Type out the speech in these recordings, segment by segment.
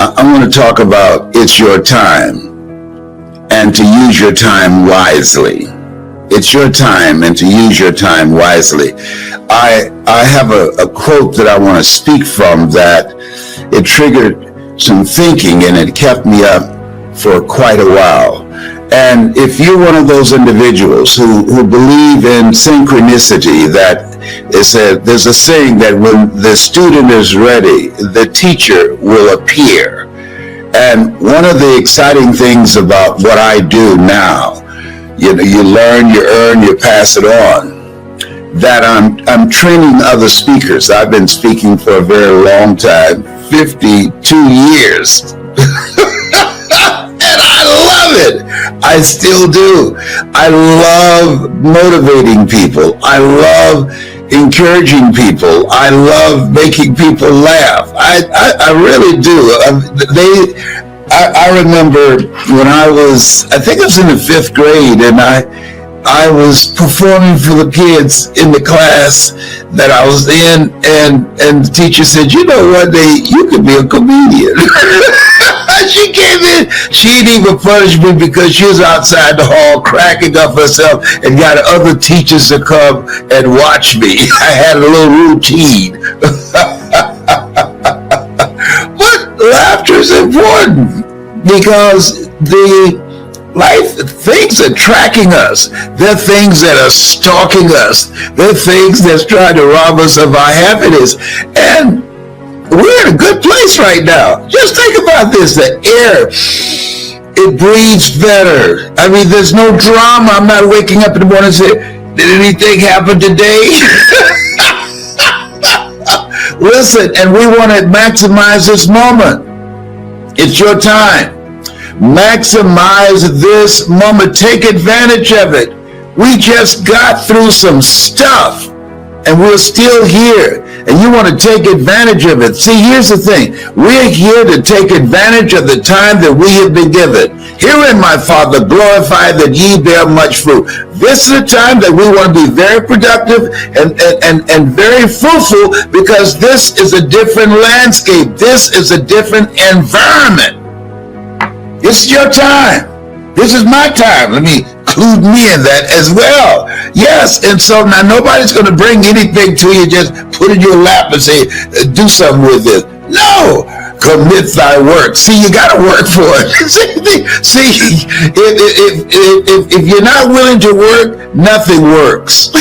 I want to talk about it's your time and to use your time wisely. It's your time and to use your time wisely. I have a quote that I want to speak from that it triggered some thinking and it kept me up for quite a while. And if you're one of those individuals who believe in synchronicity, there's a saying that when the student is ready, the teacher will appear. And one of the exciting things about what I do now, you learn, you earn, you pass it on, that I'm training other speakers. I've been speaking for a very long time, 52 years. And I love it. I still do. I love motivating people. I love encouraging people. I love making people laugh. I really do. I remember when I think I was in the 5th grade, and I was performing for the kids in the class that I was in, and the teacher said, you know what, you could be a comedian. She came in, she didn't even punish me because she was outside the hall cracking up herself and got other teachers to come and watch me. I had a little routine. But laughter is important because things are tracking us. They're things that are stalking us. They're things that's trying to rob us of our happiness. And we're in a good place right now. Just think about this. The air, it breathes better. I mean, there's no drama. I'm not waking up in the morning and saying, did anything happen today? Listen, and we want to maximize this moment. It's your time. Maximize this moment. Take advantage of it. We just got through some stuff and we're still here, and you want to take advantage of it. See, here's the thing. We're here to take advantage of the time that we have been given. Herein, my Father, glorify that ye bear much fruit. This is a time that we want to be very productive and very fruitful, because this is a different landscape. This is a different environment. It's your time. This is my time. Let me include me in that as well. Yes, and so now nobody's going to bring anything to you, just put it in your lap and say, do something with it. No, commit thy work. See, you got to work for it. See, if you're not willing to work, nothing works.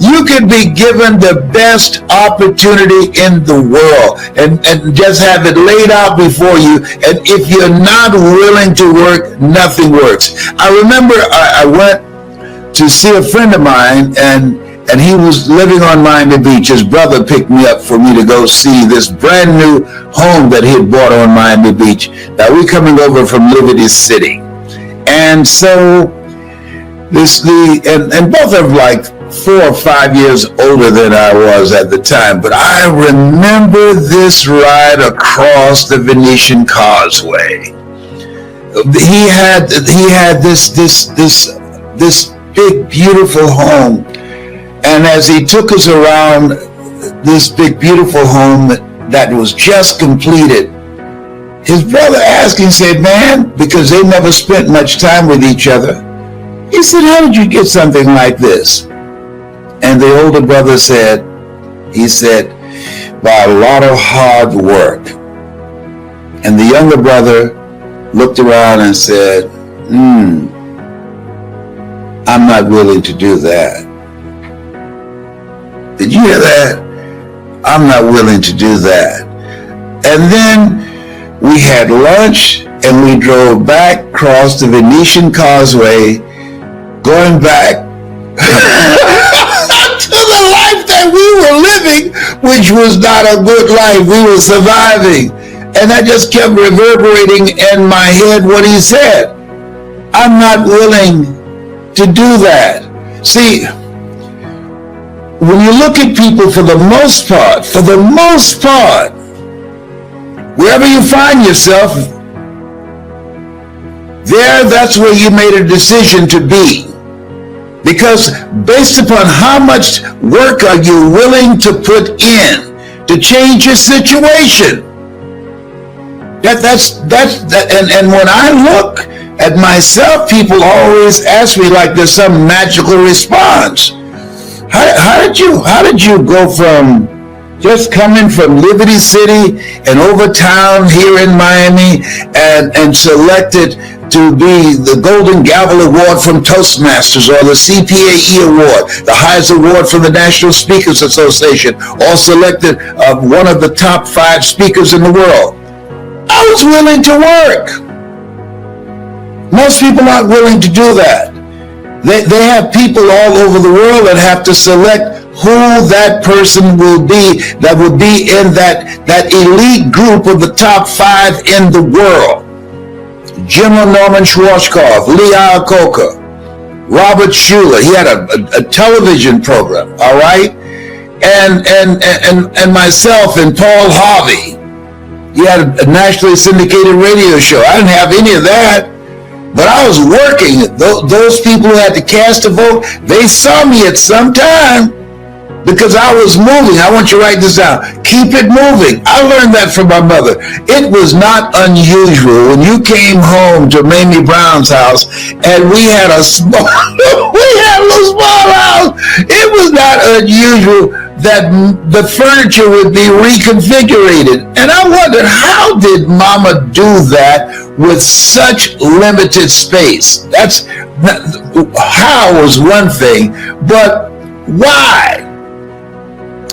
You can be given the best opportunity in the world and just have it laid out before you. And if you're not willing to work, nothing works. I remember I went to see a friend of mine, and he was living on Miami Beach. His brother picked me up for me to go see this brand new home that he had bought on Miami Beach. Now, we're coming over from Liberty City. And so and both of them like 4 or 5 years older than I was at the time, but I remember this ride across the Venetian Causeway. He had this big, beautiful home, and as he took us around this big, beautiful home that was just completed, his brother asked him, said, man, because they never spent much time with each other, he said, how did you get something like this? And the older brother said, by a lot of hard work. And the younger brother looked around and said, I'm not willing to do that. Did you hear that? I'm not willing to do that. And then we had lunch and we drove back across the Venetian Causeway, going back to the life that we were living, which was not a good life. We were surviving. And that just kept reverberating in my head what he said. I'm not willing to do that. See, when you look at people, for the most part, wherever you find yourself, that's where you made a decision to be. Because based upon how much work are you willing to put in to change your situation, And when I look at myself, people always ask me like there's some magical response. How did you go from just coming from Liberty City and over town here in Miami and selected to be the Golden Gavel Award from Toastmasters or the CPAE Award, the highest award from the National Speakers Association, or selected one of the top 5 speakers in the world? I was willing to work. Most people aren't willing to do that. They have people all over the world that have to select who that person will be that will be in that elite group of the top 5 in the world. General Norman Schwarzkopf, Lee Iacocca, Robert Schuller. He had a television program, all right? And myself and Paul Harvey. He had a nationally syndicated radio show. I didn't have any of that. But I was working. Those people who had to cast a vote, they saw me at some time because I was moving. I want you to write this down. Keep it moving. I learned that from my mother. It was not unusual when you came home to Mamie Brown's house and we had a little small house. It was not unusual that the furniture would be reconfigured. And I wondered, how did Mama do that with such limited space? How was one thing, but why?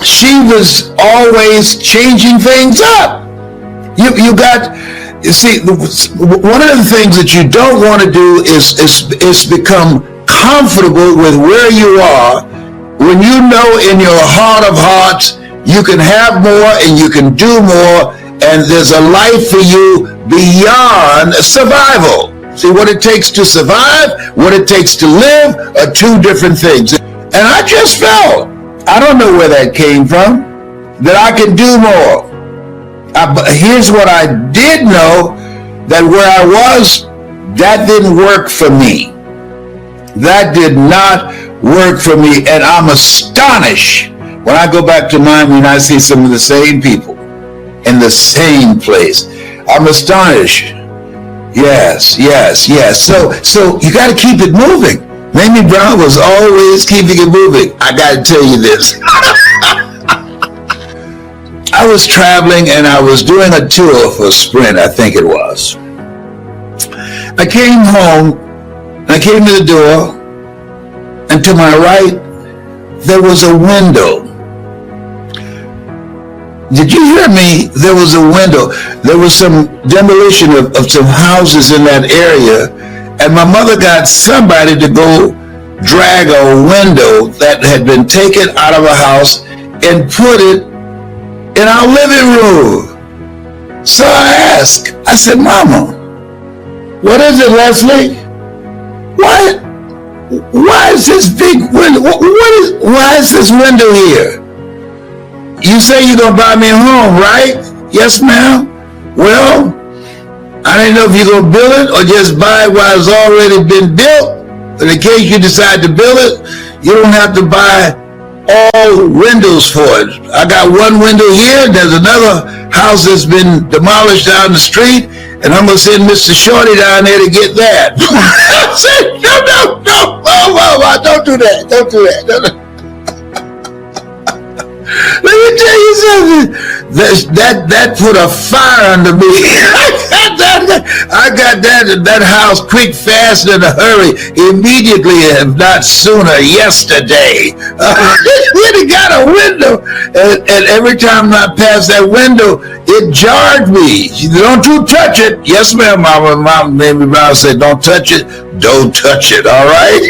She was always changing things up. You see, one of the things that you don't want to do is become comfortable with where you are when you know in your heart of hearts you can have more and you can do more, and there's a life for you beyond survival. See, what it takes to survive, what it takes to live are 2 different things. And I just felt, I don't know where that came from, that I can do more. Here's what I did know, that where I was, that didn't work for me. That did not work for me. And I'm astonished when I go back to Miami and I see some of the same people in the same place. I'm astonished. Yes. So you got to keep it moving. Mamie Brown was always keeping it moving. I got to tell you this. I was traveling and I was doing a tour for Sprint, I think it was. I came home, I came to the door, and to my right, there was a window. Did you hear me? There was a window. There was some demolition of some houses in that area, and my mother got somebody to go drag a window that had been taken out of a house and put it in our living room. So I asked, I said, Mama, what is it, Leslie? Why is this big window? Why is this window here? You say you're going to buy me a home, right? Yes, ma'am. Well, I didn't know if you're going to build it or just buy it while it's already been built. In case you decide to build it, you don't have to buy all windows for it. I got one window here. There's another house that's been demolished down the street, and I'm going to send Mr. Shorty down there to get that. I said, no, don't do that. Don't do that. Let me tell you something. That put a fire under me. I got that house quick, fast, in a hurry, immediately, if not sooner, yesterday. Really got a window, and every time I passed that window, it jarred me. She said, don't you touch it. Yes, ma'am. Mama Mamie Brown said, don't touch it. Don't touch it, all right?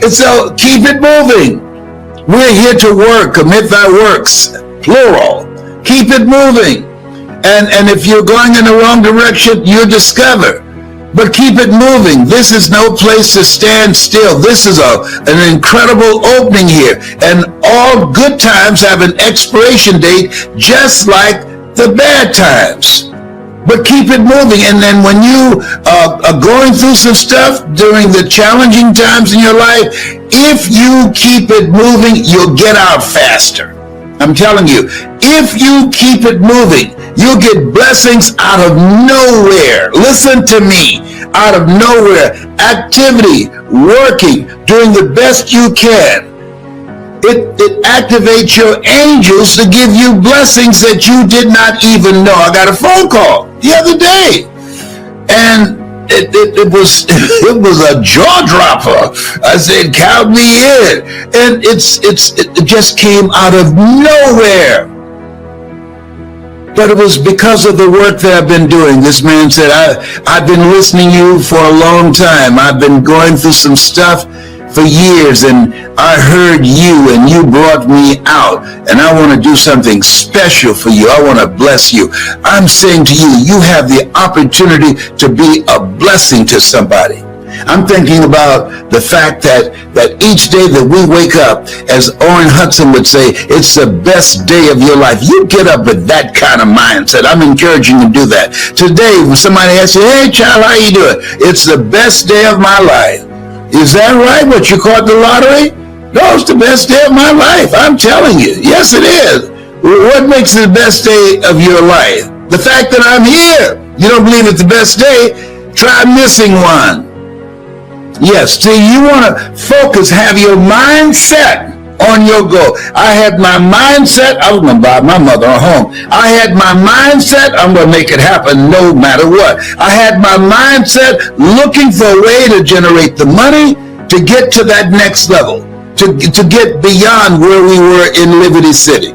And so keep it moving. We're here to work, commit thy works, plural. Keep it moving. And if you're going in the wrong direction, you'll discover. But keep it moving. This is no place to stand still. This is an incredible opening here. And all good times have an expiration date, just like the bad times. But keep it moving. And then when you are going through some stuff during the challenging times in your life, if you keep it moving, you'll get out faster. I'm telling you, if you keep it moving, you'll get blessings out of nowhere. Listen to me, out of nowhere. Activity, working, doing the best you can. It activates your angels to give you blessings that you did not even know. I got a phone call the other day, and it was a jaw dropper. I said, count me in, and it just came out of nowhere. But it was because of the work that I've been doing. This man said, I've been listening to you for a long time. I've been going through some stuff for years, and I heard you, and you brought me out, and I want to do something special for you. I want to bless you. I'm saying to you, you have the opportunity to be a blessing to somebody. I'm thinking about the fact that each day that we wake up, as Orrin Hudson would say, it's the best day of your life. You get up with that kind of mindset. I'm encouraging you to do that. Today, when somebody asks you, hey, child, how you doing? It's the best day of my life. Is that right? What, you caught the lottery? No, it's the best day of my life. I'm telling you. Yes, it is. What makes it the best day of your life? The fact that I'm here. You don't believe it's the best day? Try missing one. Yes, see, you want to focus, have your mindset on your goal. I had my mindset, I was going to buy my mother a home. I had my mindset, I'm going to make it happen no matter what. I had my mindset looking for a way to generate the money to get to that next level, to get beyond where we were in Liberty City.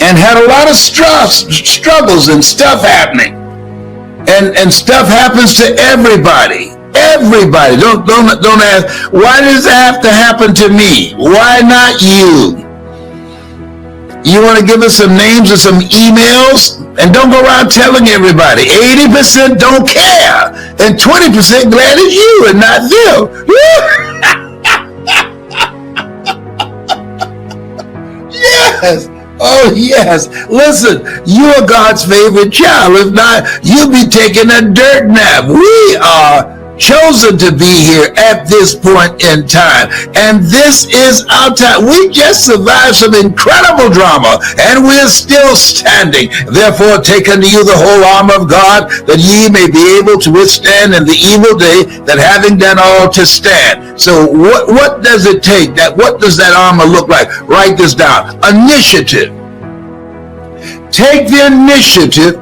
And had a lot of struggles and stuff happening. And stuff happens to everybody. Everybody. Don't ask, why does it have to happen to me? Why not you? You want to give us some names or some emails? And don't go around telling everybody. 80% don't care. And 20% glad it's you and not them. Yes. Oh, yes. Listen, you're God's favorite child. If not, you'll be taking a dirt nap. We are chosen to be here at this point in time, and this is our time. We just survived some incredible drama, and we're still standing. Therefore, take unto you the whole armor of God, that ye may be able to withstand in the evil day, that having done all to stand. So what does it take? What does that armor look like? Write this down. Initiative. Take the initiative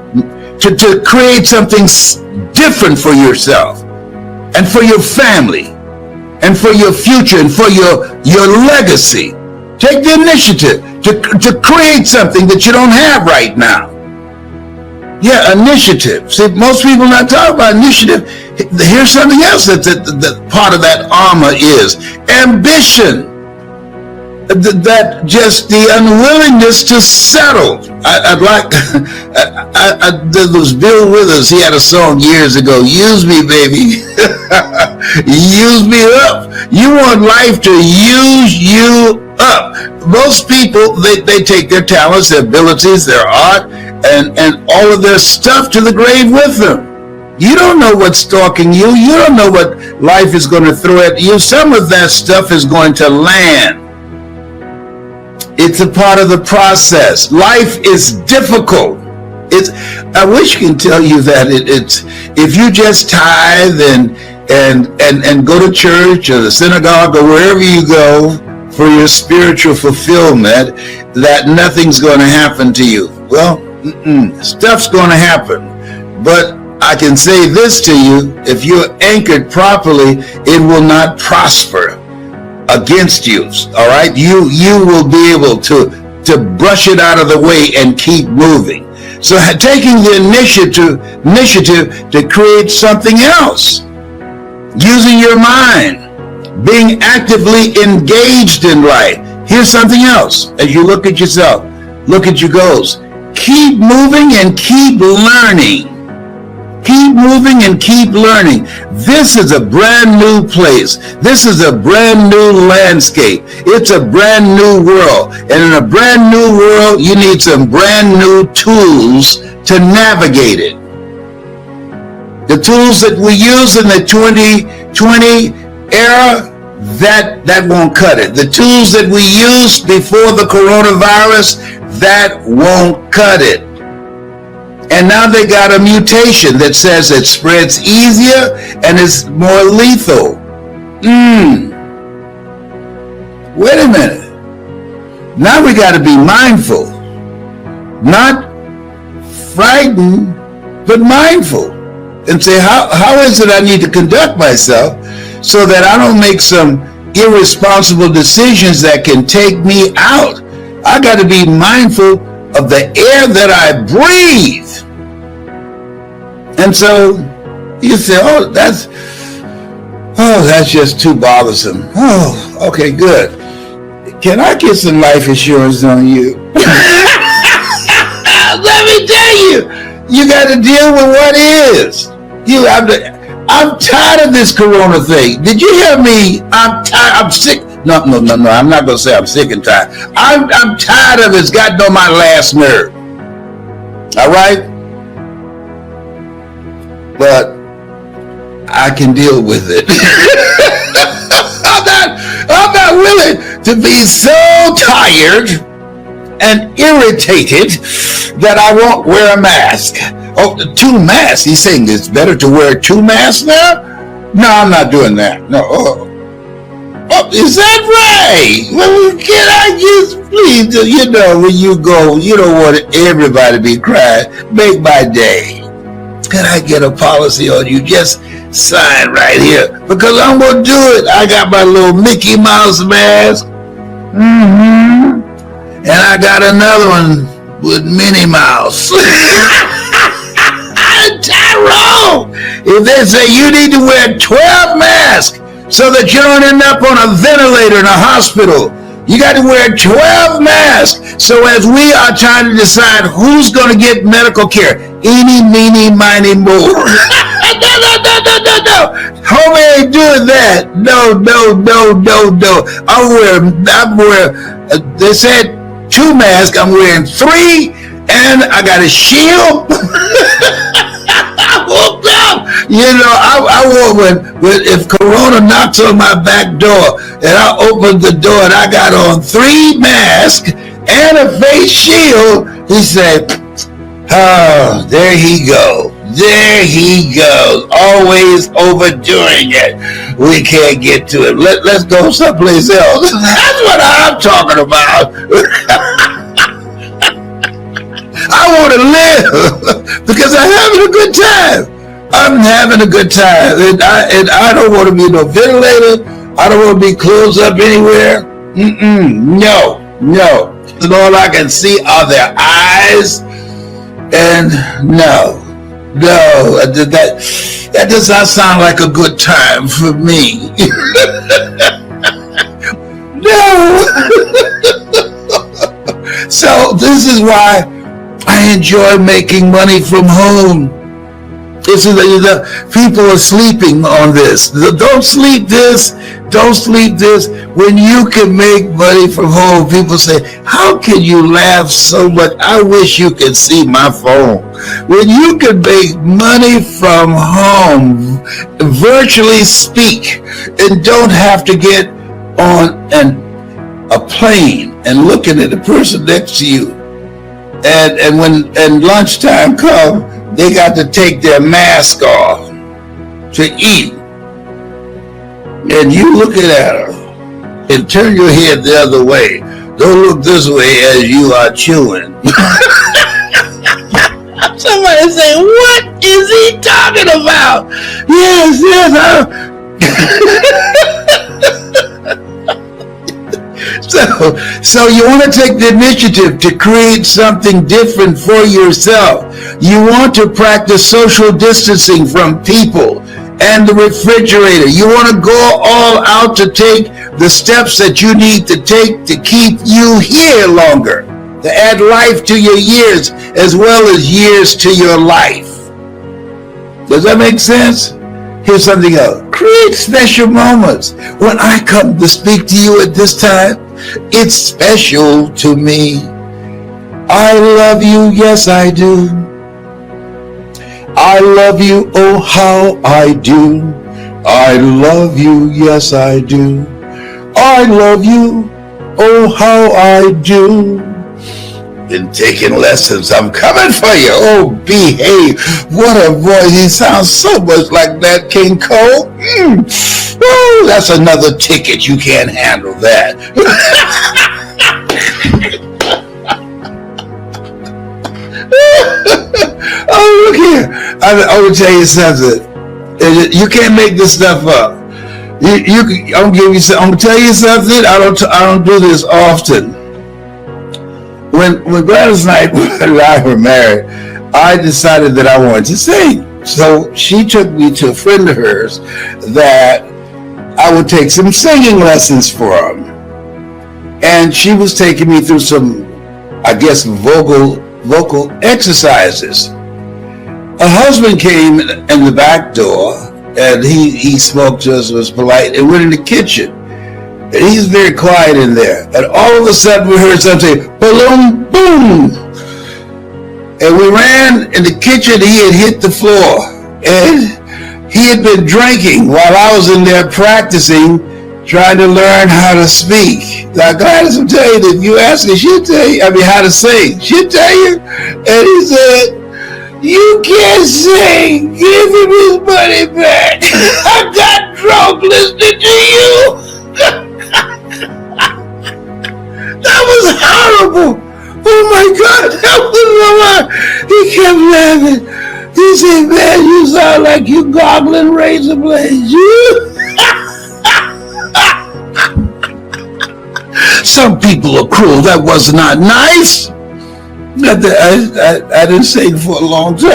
to create something different for yourself, and for your family, and for your future, and for your legacy. Take the initiative to create something that you don't have right now. Yeah, initiative. See, most people not talk about initiative. Here's something else that part of that armor is. Ambition. That just the unwillingness to settle. There was Bill Withers. He had a song years ago. Use me, baby. Use me up. You want life to use you up. Most people, they take their talents, their abilities, their art, and all of their stuff to the grave with them. You don't know what's stalking you. You don't know what life is going to throw at you. Some of that stuff is going to land. It's a part of the process. Life is difficult. I wish I can tell you that it's if you just tithe and go to church or the synagogue or wherever you go for your spiritual fulfillment, that nothing's going to happen to you. Well, stuff's going to happen. But I can say this to you: if you're anchored properly, it will not prosper against you. All right, you will be able to brush it out of the way and keep moving. So taking the initiative to create something else, using your mind, being actively engaged in life. Here's something else. As you look at yourself, look at your goals, keep moving and keep learning. Keep moving and keep learning. This is a brand new place. This is a brand new landscape. It's a brand new world. And in a brand new world, you need some brand new tools to navigate it. The tools that we use in the 2020 era, that won't cut it. The tools that we used before the coronavirus, that won't cut it. And now they got a mutation that says it spreads easier and is more lethal. Wait a minute. Now we got to be mindful. Not frightened, but mindful. And say, how is it I need to conduct myself so that I don't make some irresponsible decisions that can take me out? I got to be mindful of the air that I breathe. And so you say, oh, that's just too bothersome. Oh, okay, good. Can I get some life insurance on you? Let me tell you, you got to deal with what is. I'm tired of this corona thing. Did you hear me? I'm tired. I'm sick. No. I'm not going to say I'm sick and tired. I'm tired of it. It's gotten on my last nerve. All right? But I can deal with it. I'm not willing to be so tired and irritated that I won't wear a mask. Oh, 2 masks. He's saying it's better to wear 2 masks now? No, I'm not doing that. No. Oh, is that right? Well, can I just please, when you go, you don't want everybody to be crying. Make my day. Can I get a policy on you? Just sign right here. Because I'm going to do it. I got my little Mickey Mouse mask. And I got another one with Minnie Mouse. Tyrone! If they say you need to wear 12 masks so that you don't end up on a ventilator in a hospital, you got to wear 12 masks. So as we are trying to decide who's going to get medical care, eeny, meeny, miny, mo. No. Homie ain't doing that. No. I'm wearing, they said 2 masks. I'm wearing 3, and I got a shield. I woke up. I wore when if Corona knocks on my back door and I opened the door and I got on 3 masks and a face shield, he said, oh, there he goes. There he goes. Always overdoing it. We can't get to it. Let's go someplace else. That's what I'm talking about. I want to live because I'm having a good time. I'm having a good time. And I don't want to be no ventilator. I don't want to be closed up anywhere. No. And all I can see are their eyes. And no. That does not sound like a good time for me. No. So this is why I enjoy making money from home. This is the people are sleeping on this. Don't sleep this. When you can make money from home, people say, how can you laugh so much? I wish you could see my phone. When you can make money from home, virtually speak, and don't have to get on a plane and looking at the person next to you. And when lunchtime comes, they got to take their mask off to eat. And you looking at her and turn your head the other way. Don't look this way as you are chewing. Somebody say, what is he talking about? Yes. So you want to take the initiative to create something different for yourself. You want to practice social distancing from people and the refrigerator. You want to go all out to take the steps that you need to take to keep you here longer, to add life to your years as well as years to your life. Does that make sense? Here's something else. Create special moments. When I come to speak to you at this time, it's special to me. I love you, yes I do. I love you, oh how I do. I love you, yes I do. I love you, oh how I do. been taking lessons. I'm coming for you. Oh, behave. What a voice. He sounds so much like Nat King Cole. Oh, that's another ticket. You can't handle that. Oh, look here. I will tell you something. You can't make this stuff up. I'm gonna tell you something. I don't do this often. When Gladys and I were married, I decided that I wanted to sing. So she took me to a friend of hers that I would take some singing lessons from. And she was taking me through some, I guess, vocal exercises. A husband came in the back door, and he spoke to us, was polite, and went in the kitchen. And he's very quiet in there. And all of a sudden we heard something, boom, boom. And we ran in the kitchen, he had hit the floor. And he had been drinking while I was in there practicing, trying to learn how to speak. Now Gladys will tell you that if you ask her, she'll tell you, how to sing. She'll tell you. And he said, "You can't sing. Give him his money back. I got drunk listening to you." That was horrible. Oh my God, that was so hard. He kept laughing. He said, "Man, you sound like you goggling razor blades." Some people are cruel. That was not nice. I didn't sing for a long time.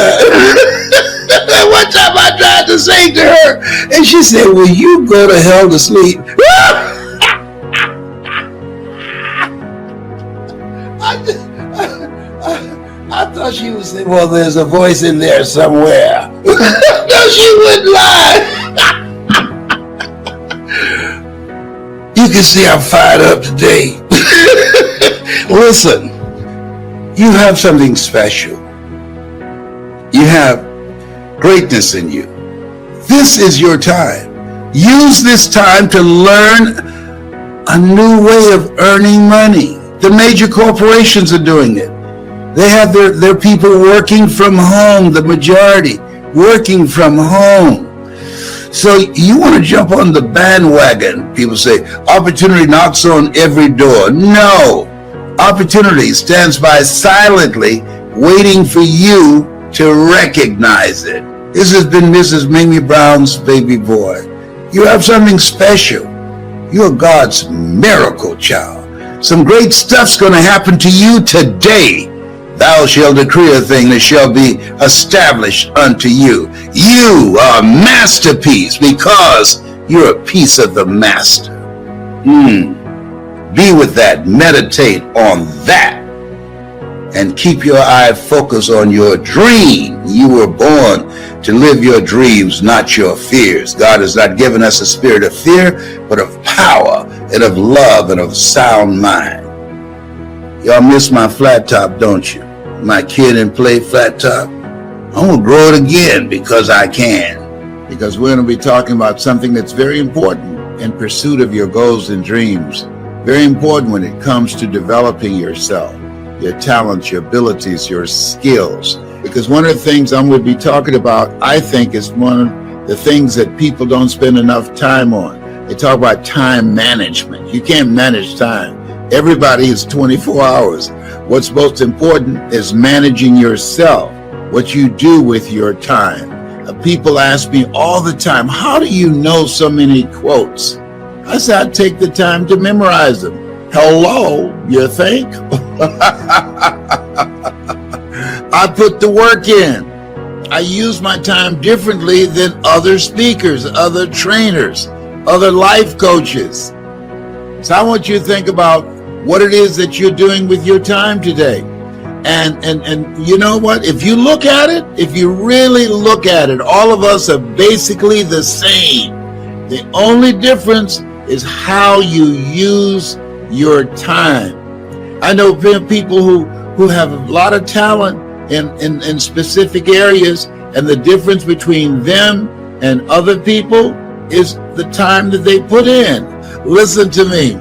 One time I tried to sing to her, and she said, "Will you go to hell to sleep?" I thought she would say, "Well, there's a voice in there somewhere." No, she wouldn't lie. You can see I'm fired up today. Listen, you have something special. You have greatness in you. This is your time. Use this time to learn a new way of earning money. The major corporations are doing it. They have their people working from home, the majority working from home. So you want to jump on the bandwagon. People say, opportunity knocks on every door. No, opportunity stands by silently waiting for you to recognize it. This has been Mrs. Mimi Brown's baby boy. You have something special. You're God's miracle child. Some great stuff's going to happen to you today. Thou shalt decree a thing that shall be established unto you. You are a masterpiece because you're a piece of the master. Be with that. Meditate on that. And keep your eye focused on your dream. You were born to live your dreams, not your fears. God has not given us a spirit of fear, but of power and of love and of sound mind. Y'all miss my flat top, don't you? My kid and play flat top. I'm going to grow it again because I can. Because we're going to be talking about something that's very important in pursuit of your goals and dreams. Very important when it comes to developing yourself, your talents, your abilities, your skills. Because one of the things I'm going to be talking about, I think, is one of the things that people don't spend enough time on. They talk about time management. You can't manage time. Everybody is 24 hours. What's most important is managing yourself, what you do with your time. People ask me all the time, how do you know so many quotes? I say, I take the time to memorize them. Hello, you think? I put the work in. I use my time differently than other speakers, other trainers, other life coaches. So I want you to think about what it is that you're doing with your time today. And you know what? If you look at it, if you really look at it, all of us are basically the same. The only difference is how you use your time. I know people who have a lot of talent in specific areas, and the difference between them and other people is the time that they put in. Listen to me.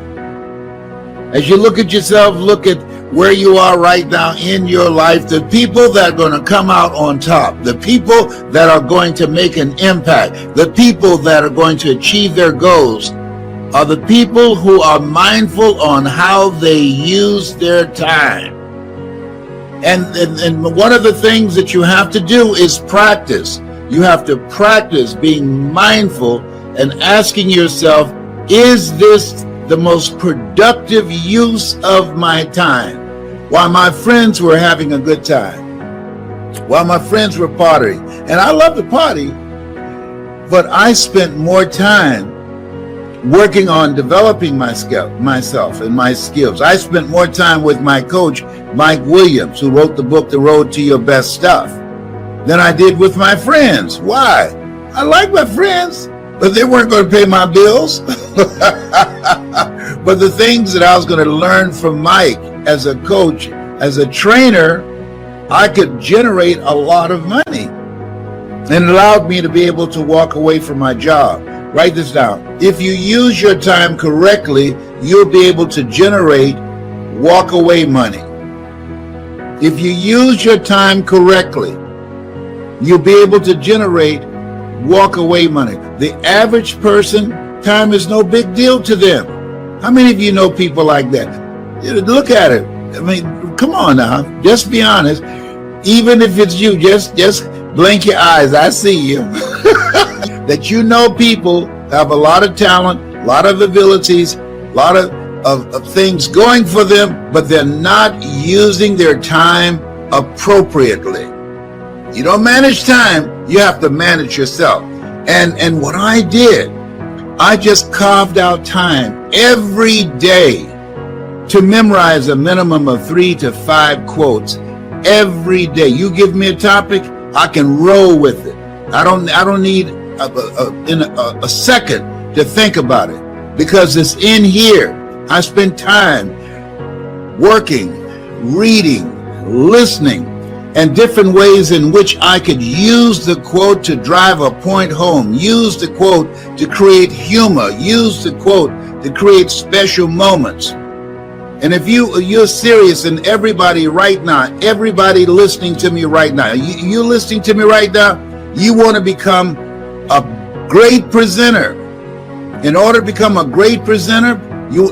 As you look at yourself, look at where you are right now in your life, the people that are going to come out on top, the people that are going to make an impact, the people that are going to achieve their goals are the people who are mindful on how they use their time. And one of the things that you have to do is practice. You have to practice being mindful and asking yourself, is this the most productive use of my time? While my friends were having a good time, while my friends were partying, and I love to party, but I spent more time working on developing myself and my skills. I spent more time with my coach, Mike Williams, who wrote the book, The Road to Your Best Stuff, than I did with my friends. Why? I like my friends, but they weren't going to pay my bills. But the things that I was going to learn from Mike as a coach, as a trainer, I could generate a lot of money, and it allowed me to be able to walk away from my job. Write this down. If you use your time correctly, you'll be able to generate walk away money. If you use your time correctly, you'll be able to generate walk away money. The average person, time is no big deal to them. How many of you know people like that? Look at it. I mean, come on now. Just be honest. Even if it's you, just blink your eyes. I see you. That you know people have a lot of talent, a lot of abilities, a lot of things going for them, but they're not using their time appropriately. You don't manage time, you have to manage yourself. And what I did, I just carved out time every day to memorize a minimum of 3 to 5 quotes every day. You give me a topic, I can roll with it. I don't need a second to think about it, because it's in here. I spend time working, reading, listening, and different ways in which I could use the quote to drive a point home, use the quote to create humor, use the quote to create special moments. And if you're serious, and everybody right now, everybody listening to me right now, you listening to me right now, you want to become a great presenter. In order to become a great presenter,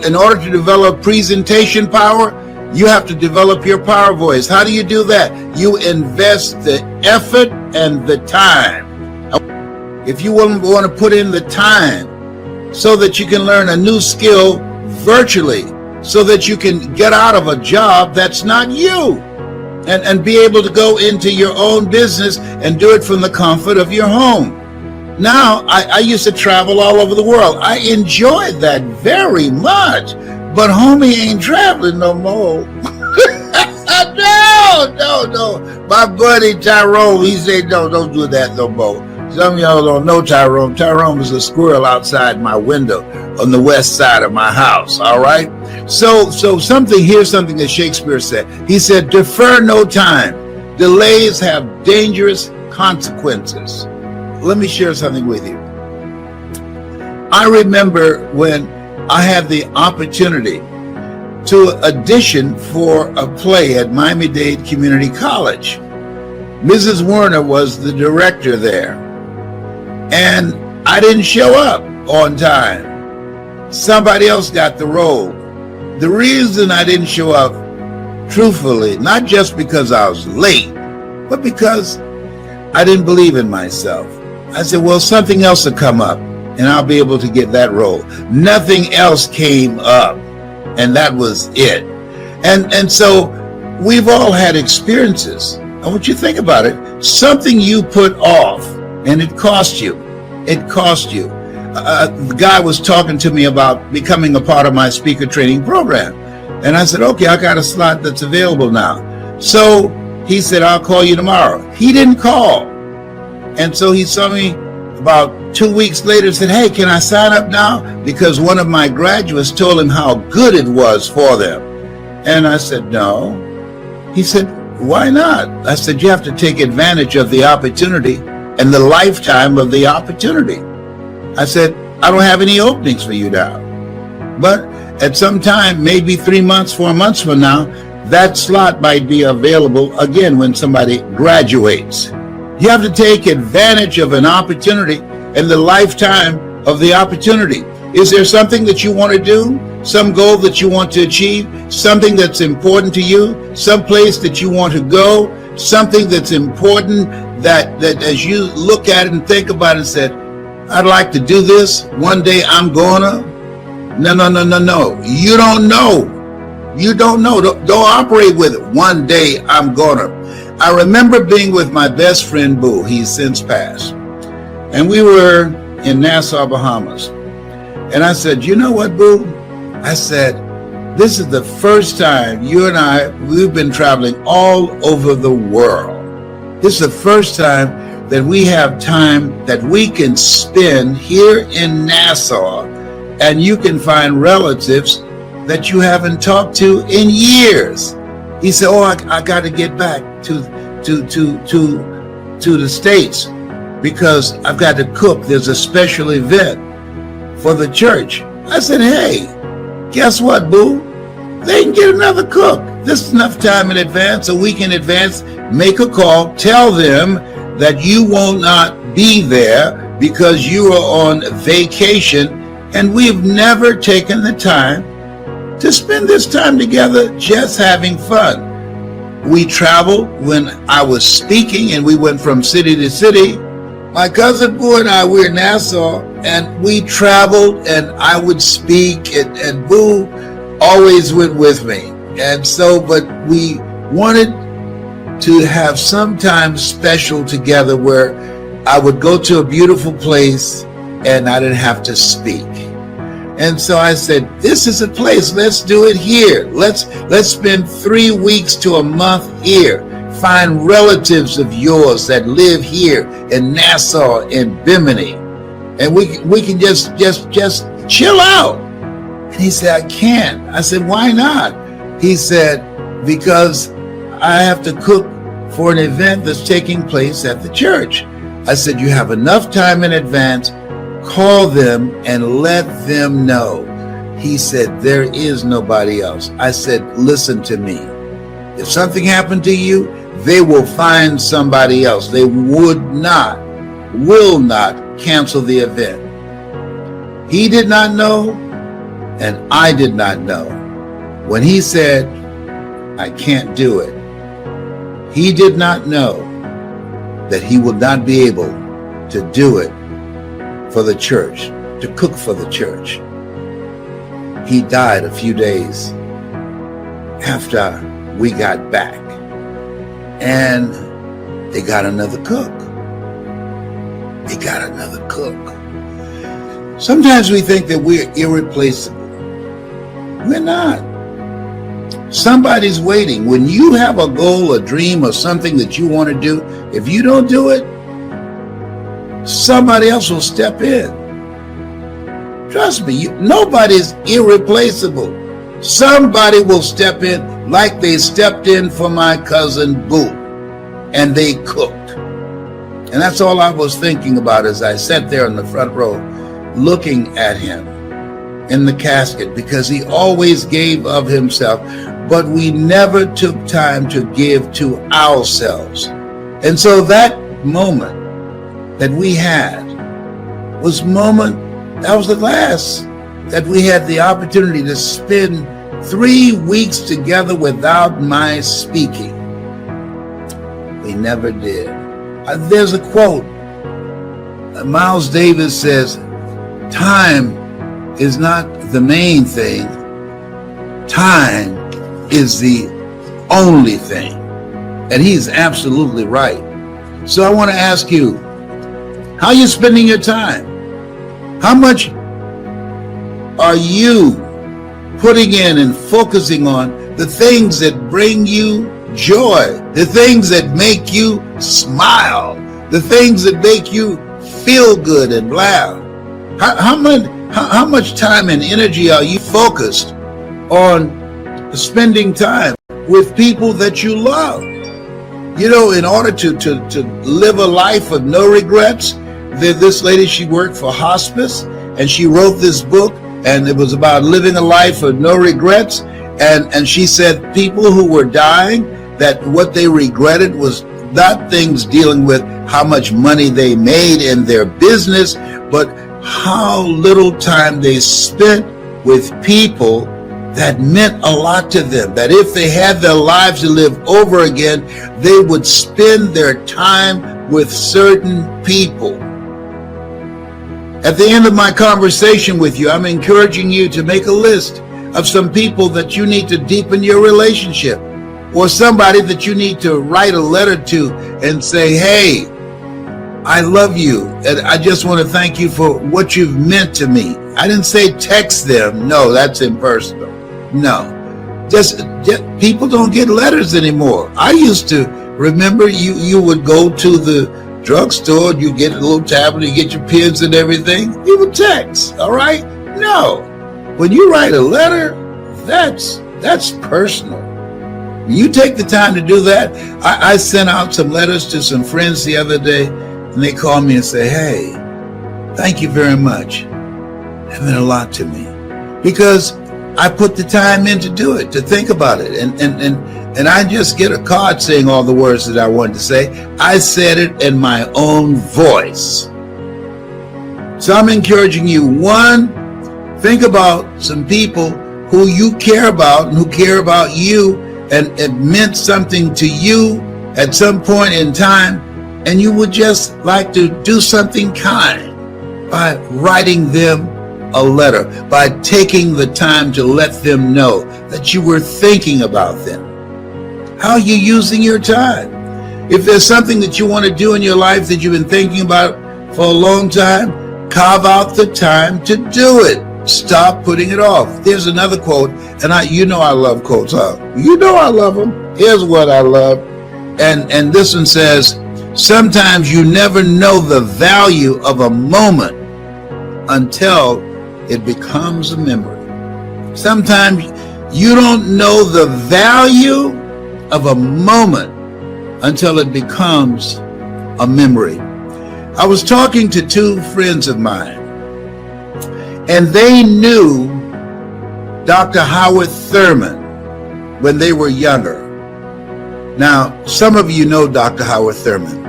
in order to develop presentation power, you have to develop your power voice. How do you do that? You invest the effort and the time. If you want to put in the time so that you can learn a new skill virtually, so that you can get out of a job that's not you, and be able to go into your own business and do it from the comfort of your home. Now, I used to travel all over the world. I enjoyed that very much, but homie ain't traveling no more. No. My buddy Tyrone, he said, no, don't do that no more. Some of y'all don't know Tyrone. Tyrone was a squirrel outside my window on the west side of my house, all right? So here's something that Shakespeare said. He said, defer no time. Delays have dangerous consequences. Let me share something with you. I remember when I had the opportunity to audition for a play at Miami-Dade Community College. Mrs. Werner was the director there, and I didn't show up on time. Somebody else got the role. The reason I didn't show up, truthfully, not just because I was late, but because I didn't believe in myself. I said, well, something else will come up and I'll be able to get that role. Nothing else came up, and that was it. And so we've all had experiences. I want you to think about it. Something you put off, and it cost you. It cost you. The guy was talking to me about becoming a part of my speaker training program. And I said, okay, I got a slot that's available now. So he said, I'll call you tomorrow. He didn't call. And so he saw me about 2 weeks later and said, hey, can I sign up now? Because one of my graduates told him how good it was for them. And I said, no. He said, why not? I said, you have to take advantage of the opportunity and the lifetime of the opportunity. I said, I don't have any openings for you now. But at some time, maybe 3 months, 4 months from now, that slot might be available again when somebody graduates. You have to take advantage of an opportunity and the lifetime of the opportunity. Is there something that you want to do? Some goal that you want to achieve? Something that's important to you? Some place that you want to go? Something that's important that as you look at it and think about it and said, I'd like to do this. One day I'm gonna. No. You don't know. You don't know. Don't operate with it. One day I'm gonna. I remember being with my best friend, Boo. He's since passed. And we were in Nassau, Bahamas. And I said, you know what, Boo? I said, this is the first time you and I, we've been traveling all over the world. This is the first time that we have time that we can spend here in Nassau, and you can find relatives that you haven't talked to in years. He said, oh, I got to get back to the States because I've got to cook. There's a special event for the church. I said, hey, guess what, Boo? They can get another cook. This is enough time in advance, a week in advance. Make a call, tell them that you will not be there because you are on vacation, and we've never taken the time to spend this time together just having fun. We traveled when I was speaking, and we went from city to city. My cousin Boo and I were in Nassau, and we traveled, and I would speak, and Boo always went with me. And so, but we wanted to have some time special together where I would go to a beautiful place and I didn't have to speak. And so I said, this is a place, let's do it here. Let's spend 3 weeks to a month here. Find relatives of yours that live here in Nassau and Bimini. And we can just chill out. And he said, I can't. I said, why not? He said, because I have to cook for an event that's taking place at the church. I said, you have enough time in advance. Call them and let them know. He said, there is nobody else. I said, listen to me. If something happened to you, they will find somebody else. They will not cancel the event. He did not know, and I did not know. When he said, I can't do it, he did not know that he would not be able to do it for the church, to cook for the church. He died a few days after we got back, and they got another cook. They got another cook. Sometimes we think that we're irreplaceable. We're not. Somebody's waiting. When you have a goal, a dream, or something that you want to do, if you don't do it, somebody else will step in. Trust me, nobody's irreplaceable. Somebody will step in like they stepped in for my cousin Boo, and they cooked. And that's all I was thinking about as I sat there in the front row looking at him in the casket, because he always gave of himself, but we never took time to give to ourselves. And so that moment that we had was the last that we had the opportunity to spend 3 weeks together without my speaking. We never did. There's a quote. Miles Davis says, time is not the main thing. Time is the only thing. And he's absolutely right. So I want to ask you, how are you spending your time? How much are you putting in and focusing on the things that bring you joy, the things that make you smile, the things that make you feel good and laugh? How much time and energy are you focused on spending time with people that you love? You know, in order to live a life of no regrets, this lady, she worked for hospice, and she wrote this book, and it was about living a life of no regrets. And she said people who were dying, that what they regretted was not things dealing with how much money they made in their business, but how little time they spent with people that meant a lot to them. That if they had their lives to live over again, they would spend their time with certain people. At the end of my conversation with you, I'm encouraging you to make a list of some people that you need to deepen your relationship, or somebody that you need to write a letter to and say, hey, I love you, and I just want to thank you for what you've meant to me. I didn't say text them. No, that's impersonal. No, just people don't get letters anymore. I used to remember you would go to the drugstore, you get a little tablet, you get your pens and everything, you would text, all right? No, when you write a letter, that's personal. You take the time to do that. I sent out some letters to some friends the other day, and they called me and say, hey, thank you very much. That meant a lot to me, because I put the time in to do it, to think about it. And I just get a card saying all the words that I wanted to say. I said it in my own voice. So I'm encouraging you, one, think about some people who you care about and who care about you, and it meant something to you at some point in time, and you would just like to do something kind by writing them a letter, by taking the time to let them know that you were thinking about them. How are you using your time? If there's something that you want to do in your life that you've been thinking about for a long time, carve out the time to do it. Stop putting it off. There's another quote, and I love quotes, huh? You know I love them. Here's what I love. And this one says, sometimes you never know the value of a moment until it becomes a memory. Sometimes you don't know the value of a moment until it becomes a memory. I was talking to two friends of mine, and they knew Dr. Howard Thurman when they were younger. Now, some of you know Dr. Howard Thurman.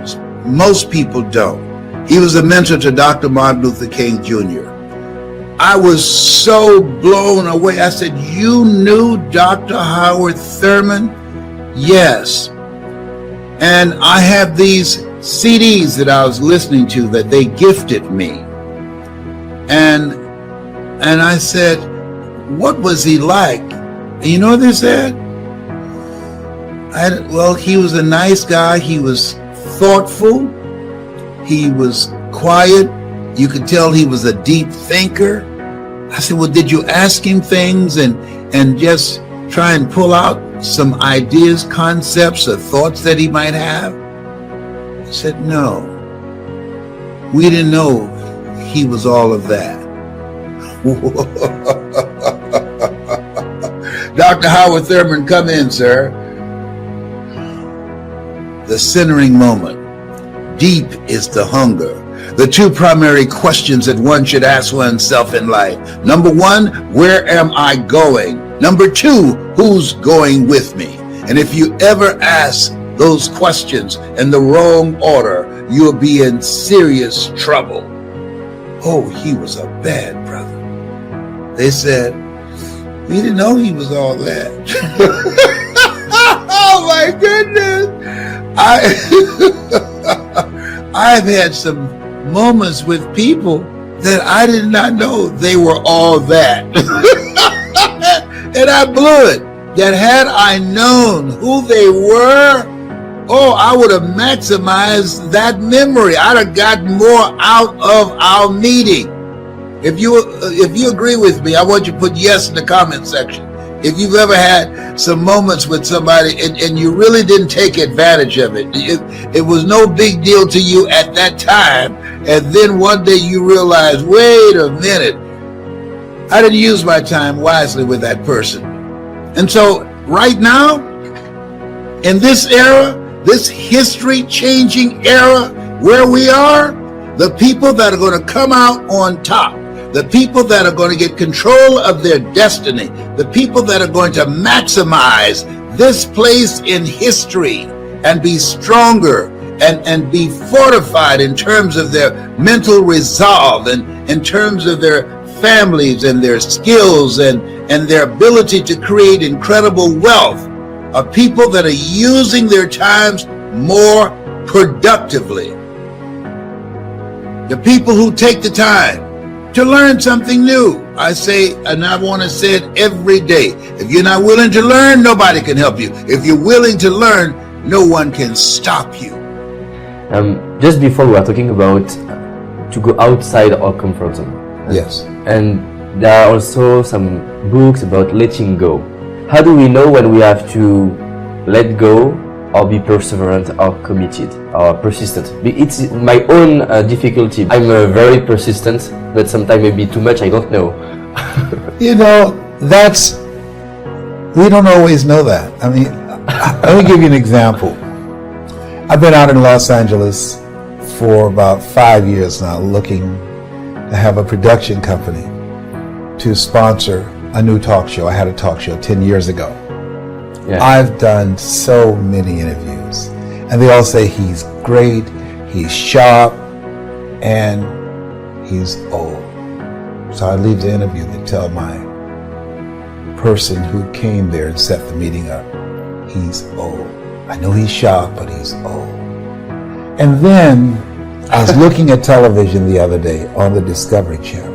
Most people don't. He was a mentor to Dr. Martin Luther King Jr. I was so blown away. I said, you knew Dr. Howard Thurman? Yes. And I have these CDs that I was listening to that they gifted me. And I said, what was he like? And you know what they said? Well, he was a nice guy. He was thoughtful. He was quiet. You could tell he was a deep thinker. I said, well, did you ask him things and just try and pull out some ideas, concepts, or thoughts that he might have? He said, no. We didn't know he was all of that. Dr. Howard Thurman, come in, sir. The centering moment. Deep is the hunger. The two primary questions that one should ask oneself in life. Number one, where am I going? Number two, who's going with me? And if you ever ask those questions in the wrong order, you'll be in serious trouble. Oh, he was a bad brother. They said, we didn't know he was all that. Oh my goodness. I've had some moments with people that I did not know they were all that. And I blew it. That had I known who they were, I would have maximized that memory. I'd have gotten more out of our meeting. If you agree with me, I want you to put yes in the comment section. If you've ever had some moments with somebody and you really didn't take advantage of it, it was no big deal to you at that time, and then one day you realize, wait a minute, I didn't use my time wisely with that person. And so right now, in this era, this history-changing era where we are, the people that are going to come out on top, the people that are going to get control of their destiny, the people that are going to maximize this place in history and be stronger and be fortified in terms of their mental resolve and in terms of their families and their skills and their ability to create incredible wealth, are people that are using their times more productively. The people who take the time to learn something new. I say, and I want to say it every day, if you're not willing to learn, nobody can help you. If you're willing to learn, no one can stop you. Just before we were talking about to go outside our comfort zone. Yes. And there are also some books about letting go. How do we know when we have to let go or be perseverant or committed or persistent? It's my own difficulty. I'm very persistent, but sometimes maybe too much, I don't know. You know, we don't always know that. I mean, let me give you an example. I've been out in Los Angeles for about 5 years now, looking to have a production company to sponsor a new talk show. I had a talk show 10 years ago. Yeah. I've done so many interviews, and they all say he's great, he's sharp, and he's old. So I leave the interview to tell my person who came there and set the meeting up, he's old. I know he's sharp, but he's old. And then I was looking at television the other day on the Discovery Channel,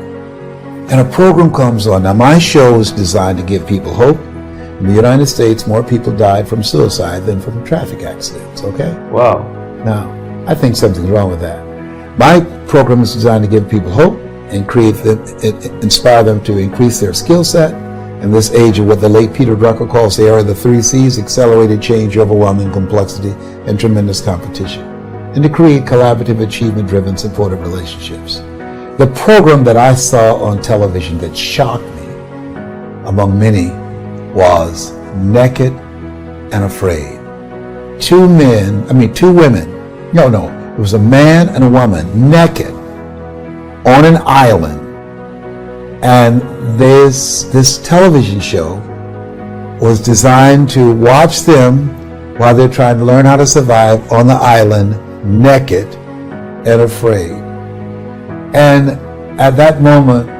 and a program comes on. Now, my show is designed to give people hope. In the United States, more people died from suicide than from traffic accidents, okay? Wow. Now, I think something's wrong with that. My program is designed to give people hope and inspire them to increase their skill set in this age of what the late Peter Drucker calls the era of the 3 C's: accelerated change, overwhelming complexity, and tremendous competition, and to create collaborative, achievement-driven, supportive relationships. The program that I saw on television that shocked me, among many, was Naked and Afraid. Two women, it was a man and a woman, naked, on an island. And this television show was designed to watch them while they're trying to learn how to survive on the island, naked and afraid. And at that moment,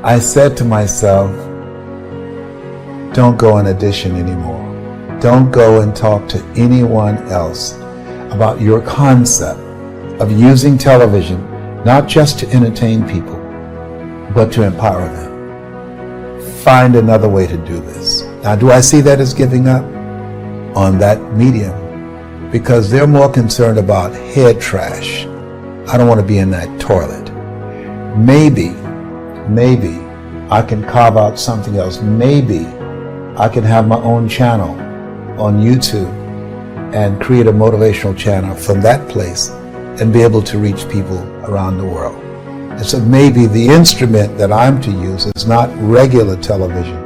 I said to myself, don't go and audition anymore. Don't go and talk to anyone else about your concept of using television not just to entertain people, but to empower them. Find another way to do this. Now, do I see that as giving up on that medium? Because they're more concerned about head trash. I don't want to be in that toilet. Maybe I can carve out something else. Maybe I can have my own channel on YouTube and create a motivational channel from that place and be able to reach people around the world. And so maybe the instrument that I'm to use is not regular television,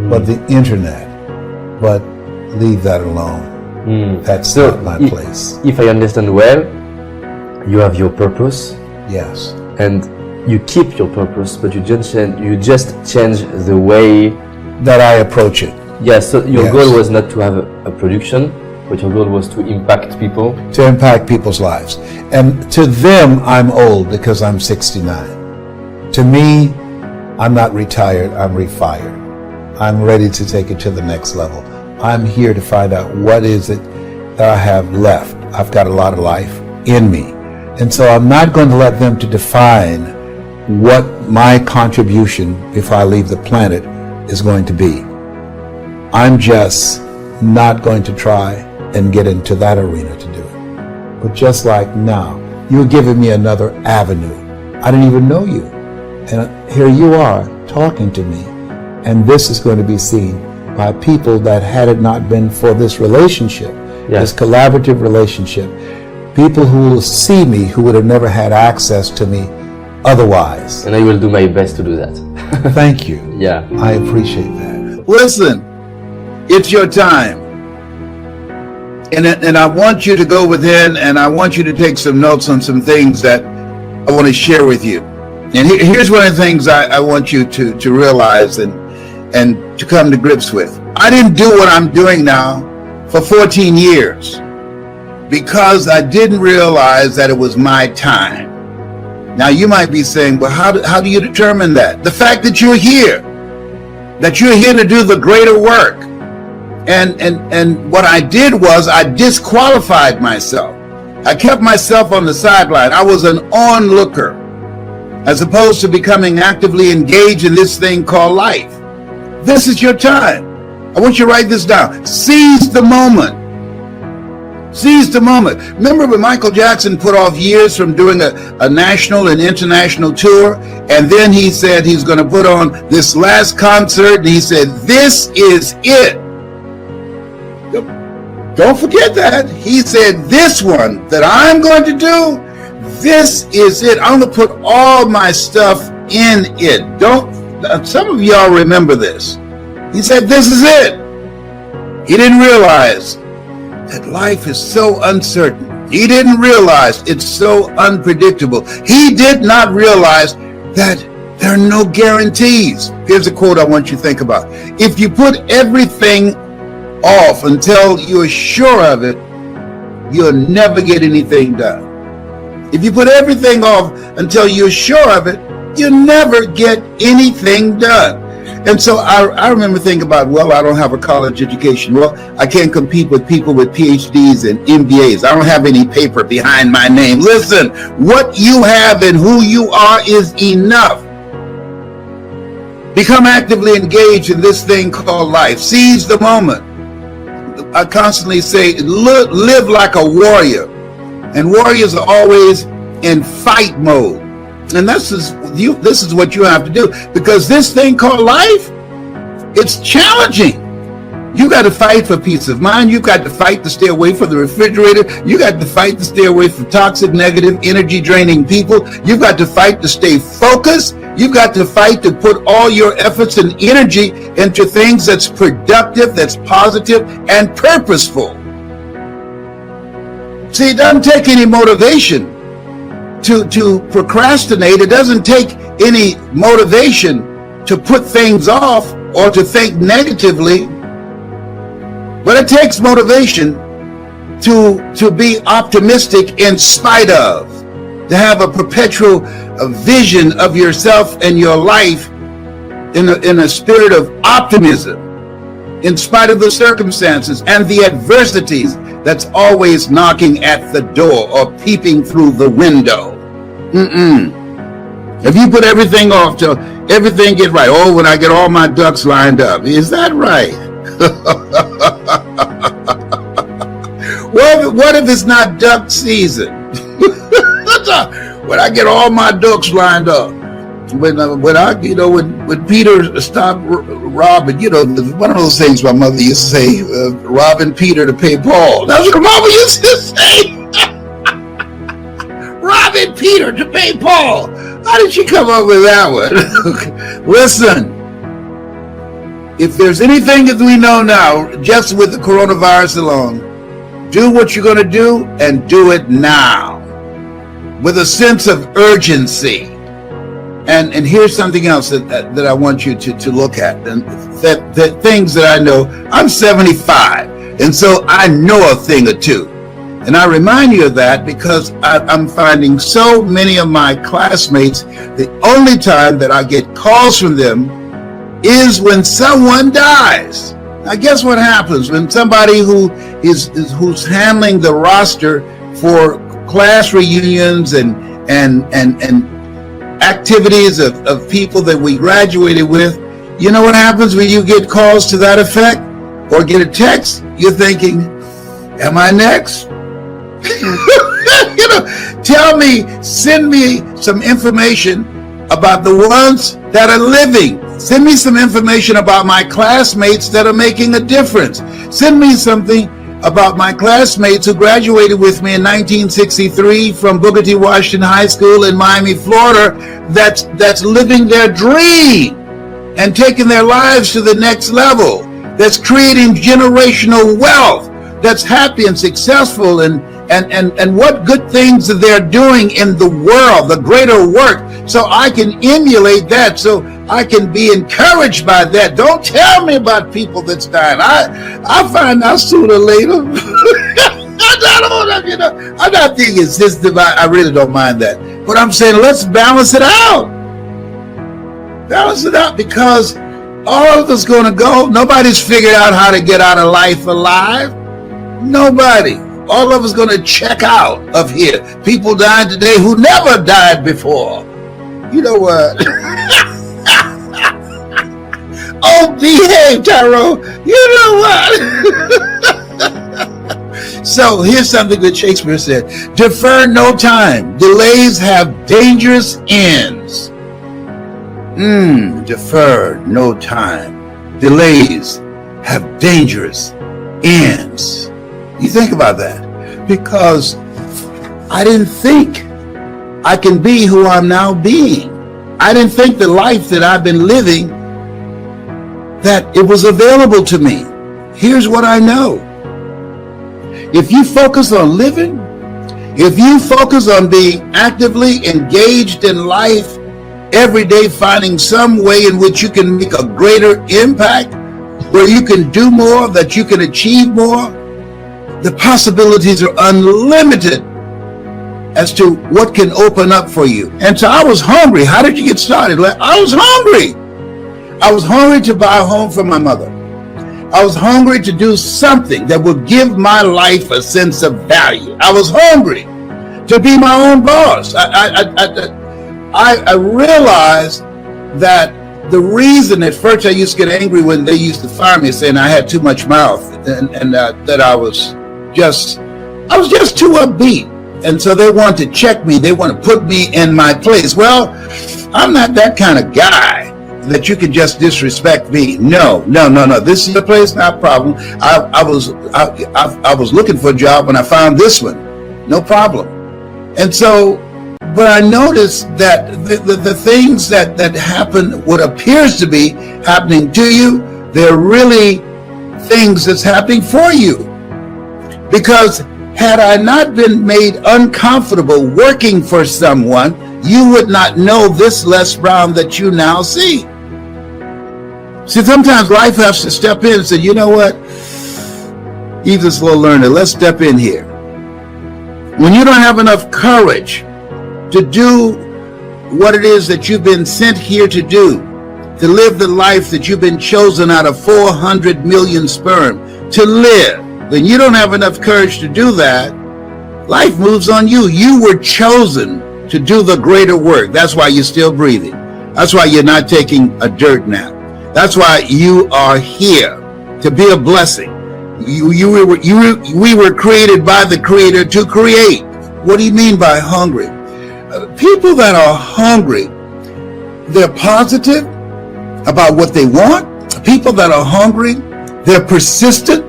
but the internet. But leave that alone. That's not my place. If I understand well, you have your purpose. Yes. And you keep your purpose, but you just change the way that I approach it. Yes, so your Yes. goal was not to have a production, but your goal was to impact people. To impact people's lives. And to them, I'm old because I'm 69. To me, I'm not retired, I'm refired. I'm ready to take it to the next level. I'm here to find out what is it that I have left. I've got a lot of life in me. And so I'm not going to let them to define what my contribution before I leave the planet is going to be. I'm just not going to try and get into that arena to do it. But just like now, you're giving me another avenue. I didn't even know you. And here you are talking to me. And this is going to be seen by people that had it not been for this relationship, this collaborative relationship, people who will see me who would have never had access to me otherwise. And I will do my best to do that. Thank you. Yeah. I appreciate that. Listen, it's your time. And I want you to go within and I want you to take some notes on some things that I want to share with you. And here's one of the things I want you to realize and to come to grips with. I didn't do what I'm doing now for 14 years because I didn't realize that it was my time. Now you might be saying, well, how do you determine that? The fact that you're here to do the greater work. And what I did was I disqualified myself. I kept myself on the sideline. I was an onlooker, as opposed to becoming actively engaged in this thing called life. This is your time. I want you to write this down. Seize the moment. Seize the moment. Remember when Michael Jackson put off years from doing a national and international tour, and then he said he's going to put on this last concert, and he said, this is it. Don't forget that. He said, this one that I'm going to do, this is it. I'm going to put all my stuff in it. Some of y'all remember this. He said, this is it. He didn't realize that life is so uncertain. He didn't realize it's so unpredictable. He did not realize that there are no guarantees. Here's a quote I want you to think about. If you put everything off until you're sure of it, you'll never get anything done. If you put everything off until you're sure of it, you'll never get anything done. And so I remember thinking about, well, I don't have a college education. Well, I can't compete with people with PhDs and MBAs. I don't have any paper behind my name. Listen, what you have and who you are is enough. Become actively engaged in this thing called life. Seize the moment. I constantly say, live like a warrior. And warriors are always in fight mode. And this is what you have to do, because this thing called life, it's challenging. You got to fight for peace of mind. You got to fight to stay away from the refrigerator. You got to fight to stay away from toxic, negative, energy draining people. You've got to fight to stay focused. You've got to fight to put all your efforts and energy into things that's productive, that's positive, and purposeful. See, it doesn't take any motivation to procrastinate. It doesn't take any motivation to put things off or to think negatively, but it takes motivation to be optimistic in spite of, to have a perpetual vision of yourself and your life in a spirit of optimism, in spite of the circumstances and the adversities that's always knocking at the door or peeping through the window. If you put everything off till everything get right, oh, when I get all my ducks lined up, is that right? What if it's not duck season? When I get all my ducks lined up, when Peter stopped robbing, one of those things my mother used to say, robbing Peter to pay Paul. That's what Mama used to say. Robbing Peter to pay Paul. How did she come up with that one? Listen, if there's anything that we know now, just with the coronavirus alone, do what you're going to do and do it now with a sense of urgency. And here's something else that I want you to look at, and that things that I know. I'm 75, and so I know a thing or two. And I remind you of that because I'm finding so many of my classmates, the only time that I get calls from them is when someone dies. Now, guess what happens when somebody who's handling the roster for class reunions and activities of people that we graduated with? You know what happens when you get calls to that effect or get a text? You're thinking, am I next? Send me some information about the ones that are living. Send me some information about my classmates that are making a difference. Send me something about my classmates who graduated with me in 1963 from Booker T. Washington High School in Miami, Florida, that's living their dream and taking their lives to the next level, that's creating generational wealth, that's happy and successful, and what good things they're doing in the world, the greater work, so I can emulate that, so I can be encouraged by that. Don't tell me about people that's dying. I find out sooner or later. I'm not thinking sensitive. I really don't mind that. But I'm saying let's balance it out. Balance it out, because all of us going to go. Nobody's figured out how to get out of life alive. Nobody. All of us going to check out of here. People dying today who never died before. You know what? Oh, behave, Tyrone. You know what? So here's something that Shakespeare said. Defer no time. Delays have dangerous ends. Defer no time. Delays have dangerous ends. You think about that, because I didn't think I can be who I'm now being. I didn't think the life that I've been living, that it was available to me. Here's what I know. If you focus on living, if you focus on being actively engaged in life, every day finding some way in which you can make a greater impact, where you can do more, that you can achieve more, the possibilities are unlimited as to what can open up for you. And so I was hungry. How did you get started? I was hungry. I was hungry to buy a home for my mother. I was hungry to do something that would give my life a sense of value. I was hungry to be my own boss. I realized that the reason at first I used to get angry when they used to fire me, saying I had too much mouth, and that I was just too upbeat. And so they want to check me. They want to put me in my place. Well, I'm not that kind of guy that you can just disrespect me. No. This is the place, not a problem. I was looking for a job when I found this one. No problem. And so, but I noticed that the things that happen, what appears to be happening to you, they're really things that's happening for you. Because had I not been made uncomfortable working for someone, you would not know this Les Brown that you now see. See, sometimes life has to step in and say, you know what? Eve, this little learner, let's step in here. When you don't have enough courage to do what it is that you've been sent here to do, to live the life that you've been chosen out of 400 million sperm to live, then you don't have enough courage to do that. Life moves on you. You were chosen to do the greater work. That's why you're still breathing. That's why you're not taking a dirt nap. That's why you are here, to be a blessing. We were created by the Creator to create. What do you mean by hungry? People that are hungry, they're positive about what they want. People that are hungry, they're persistent.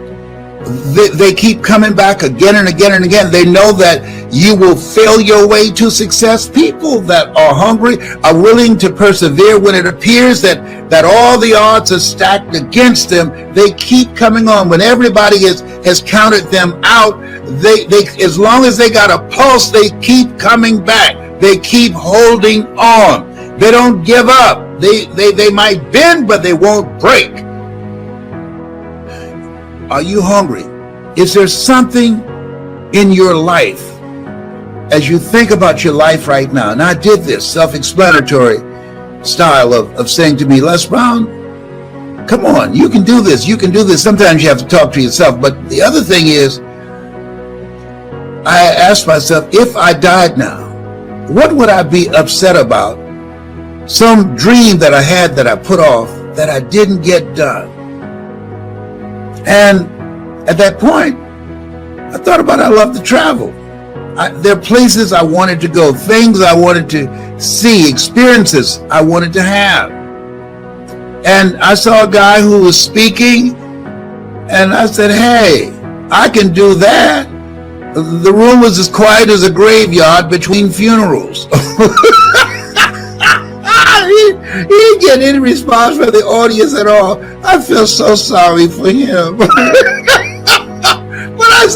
They keep coming back again and again and again. They know that you will fail your way to success. People that are hungry are willing to persevere when it appears that all the odds are stacked against them. They keep coming on. When everybody has counted them out, they as long as they got a pulse, they keep coming back. They keep holding on. They don't give up. They might bend, but they won't break. Are you hungry? Is there something in your life, as you think about your life right now? And I did this self-explanatory style of saying to me, Les Brown, come on, you can do this. You can do this. Sometimes you have to talk to yourself. But the other thing is, I asked myself, if I died now, what would I be upset about? Some dream that I had that I put off that I didn't get done. And at that point, I thought about, I love to travel. There are places I wanted to go, things I wanted to see, experiences I wanted to have. And I saw a guy who was speaking, and I said, hey, I can do that. The room was as quiet as a graveyard between funerals. He didn't get any response from the audience at all. I feel so sorry for him. But I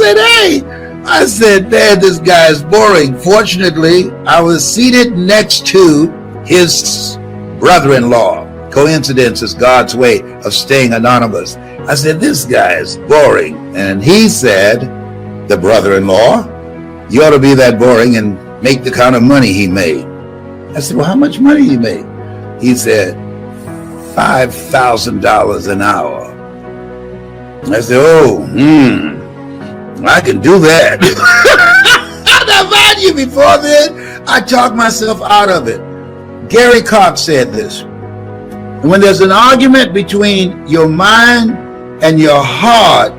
said, man, this guy is boring. Fortunately, I was seated next to his brother-in-law. Coincidence is God's way of staying anonymous. I said, this guy is boring. And he said, the brother-in-law, you ought to be that boring and make the kind of money he made. I said, well, how much money he made? He said, $5,000 an hour. I said, I can do that. I've had you before then. I talked myself out of it. Gary Cox said this. When there's an argument between your mind and your heart,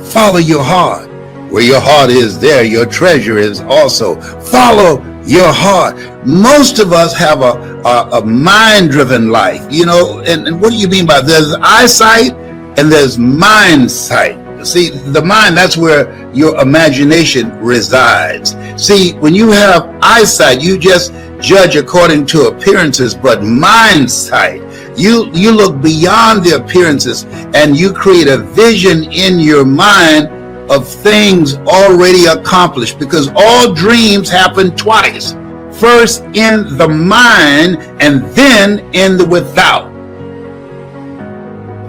follow your heart. Where your heart is, there your treasure is also. Follow your heart. Most of us have a mind-driven life, you know, and what do you mean by there's eyesight and there's mind sight? See, the mind, that's where your imagination resides. See, when you have eyesight, you just judge according to appearances, but mind sight, you look beyond the appearances and you create a vision in your mind of things already accomplished, because all dreams happen twice. First in the mind and then in the without.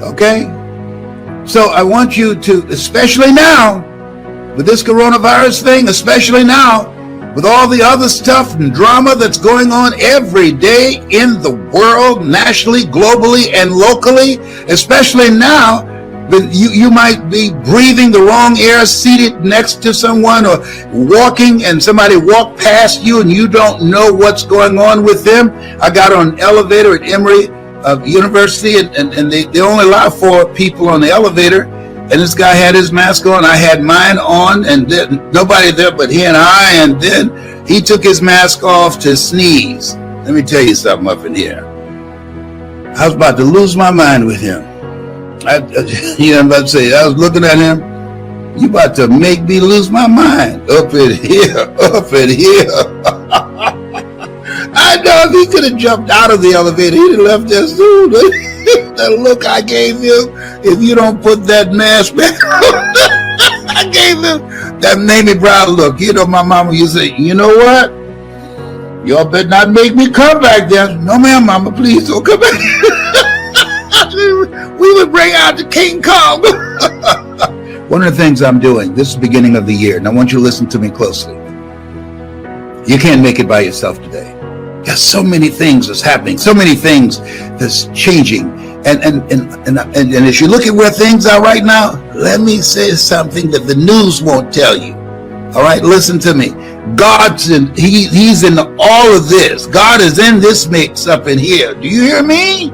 Okay? So I want you to, especially now, with this coronavirus thing, especially now, with all the other stuff and drama that's going on every day in the world, nationally, globally, and locally, especially now, you might be breathing the wrong air seated next to someone, or walking and somebody walked past you and you don't know what's going on with them. I got on an elevator at Emory University, and they only allow 4 people on the elevator, and this guy had his mask on, I had mine on, and then nobody there but he and I, and then he took his mask off to sneeze. Let me tell you something up in here. I was about to lose my mind with him. I'm about to say, I was looking at him, you about to make me lose my mind up in here, up in here. I know if he could have jumped out of the elevator, he'd have left there soon. The look I gave him, if you don't put that mask back on, I gave him that Mamie Brown look. You know, my mama used to say, you know what? Y'all better not make me come back there. No, ma'am, mama, please don't come back. We would bring out the King Kong. One of the things I'm doing, this is the beginning of the year, and I want you to listen to me closely. You can't make it by yourself today. There's so many things that's happening, so many things that's changing. And as you look at where things are right now, let me say something that the news won't tell you. All right, listen to me. God's in, he's in all of this. God is in this mix up in here. Do you hear me?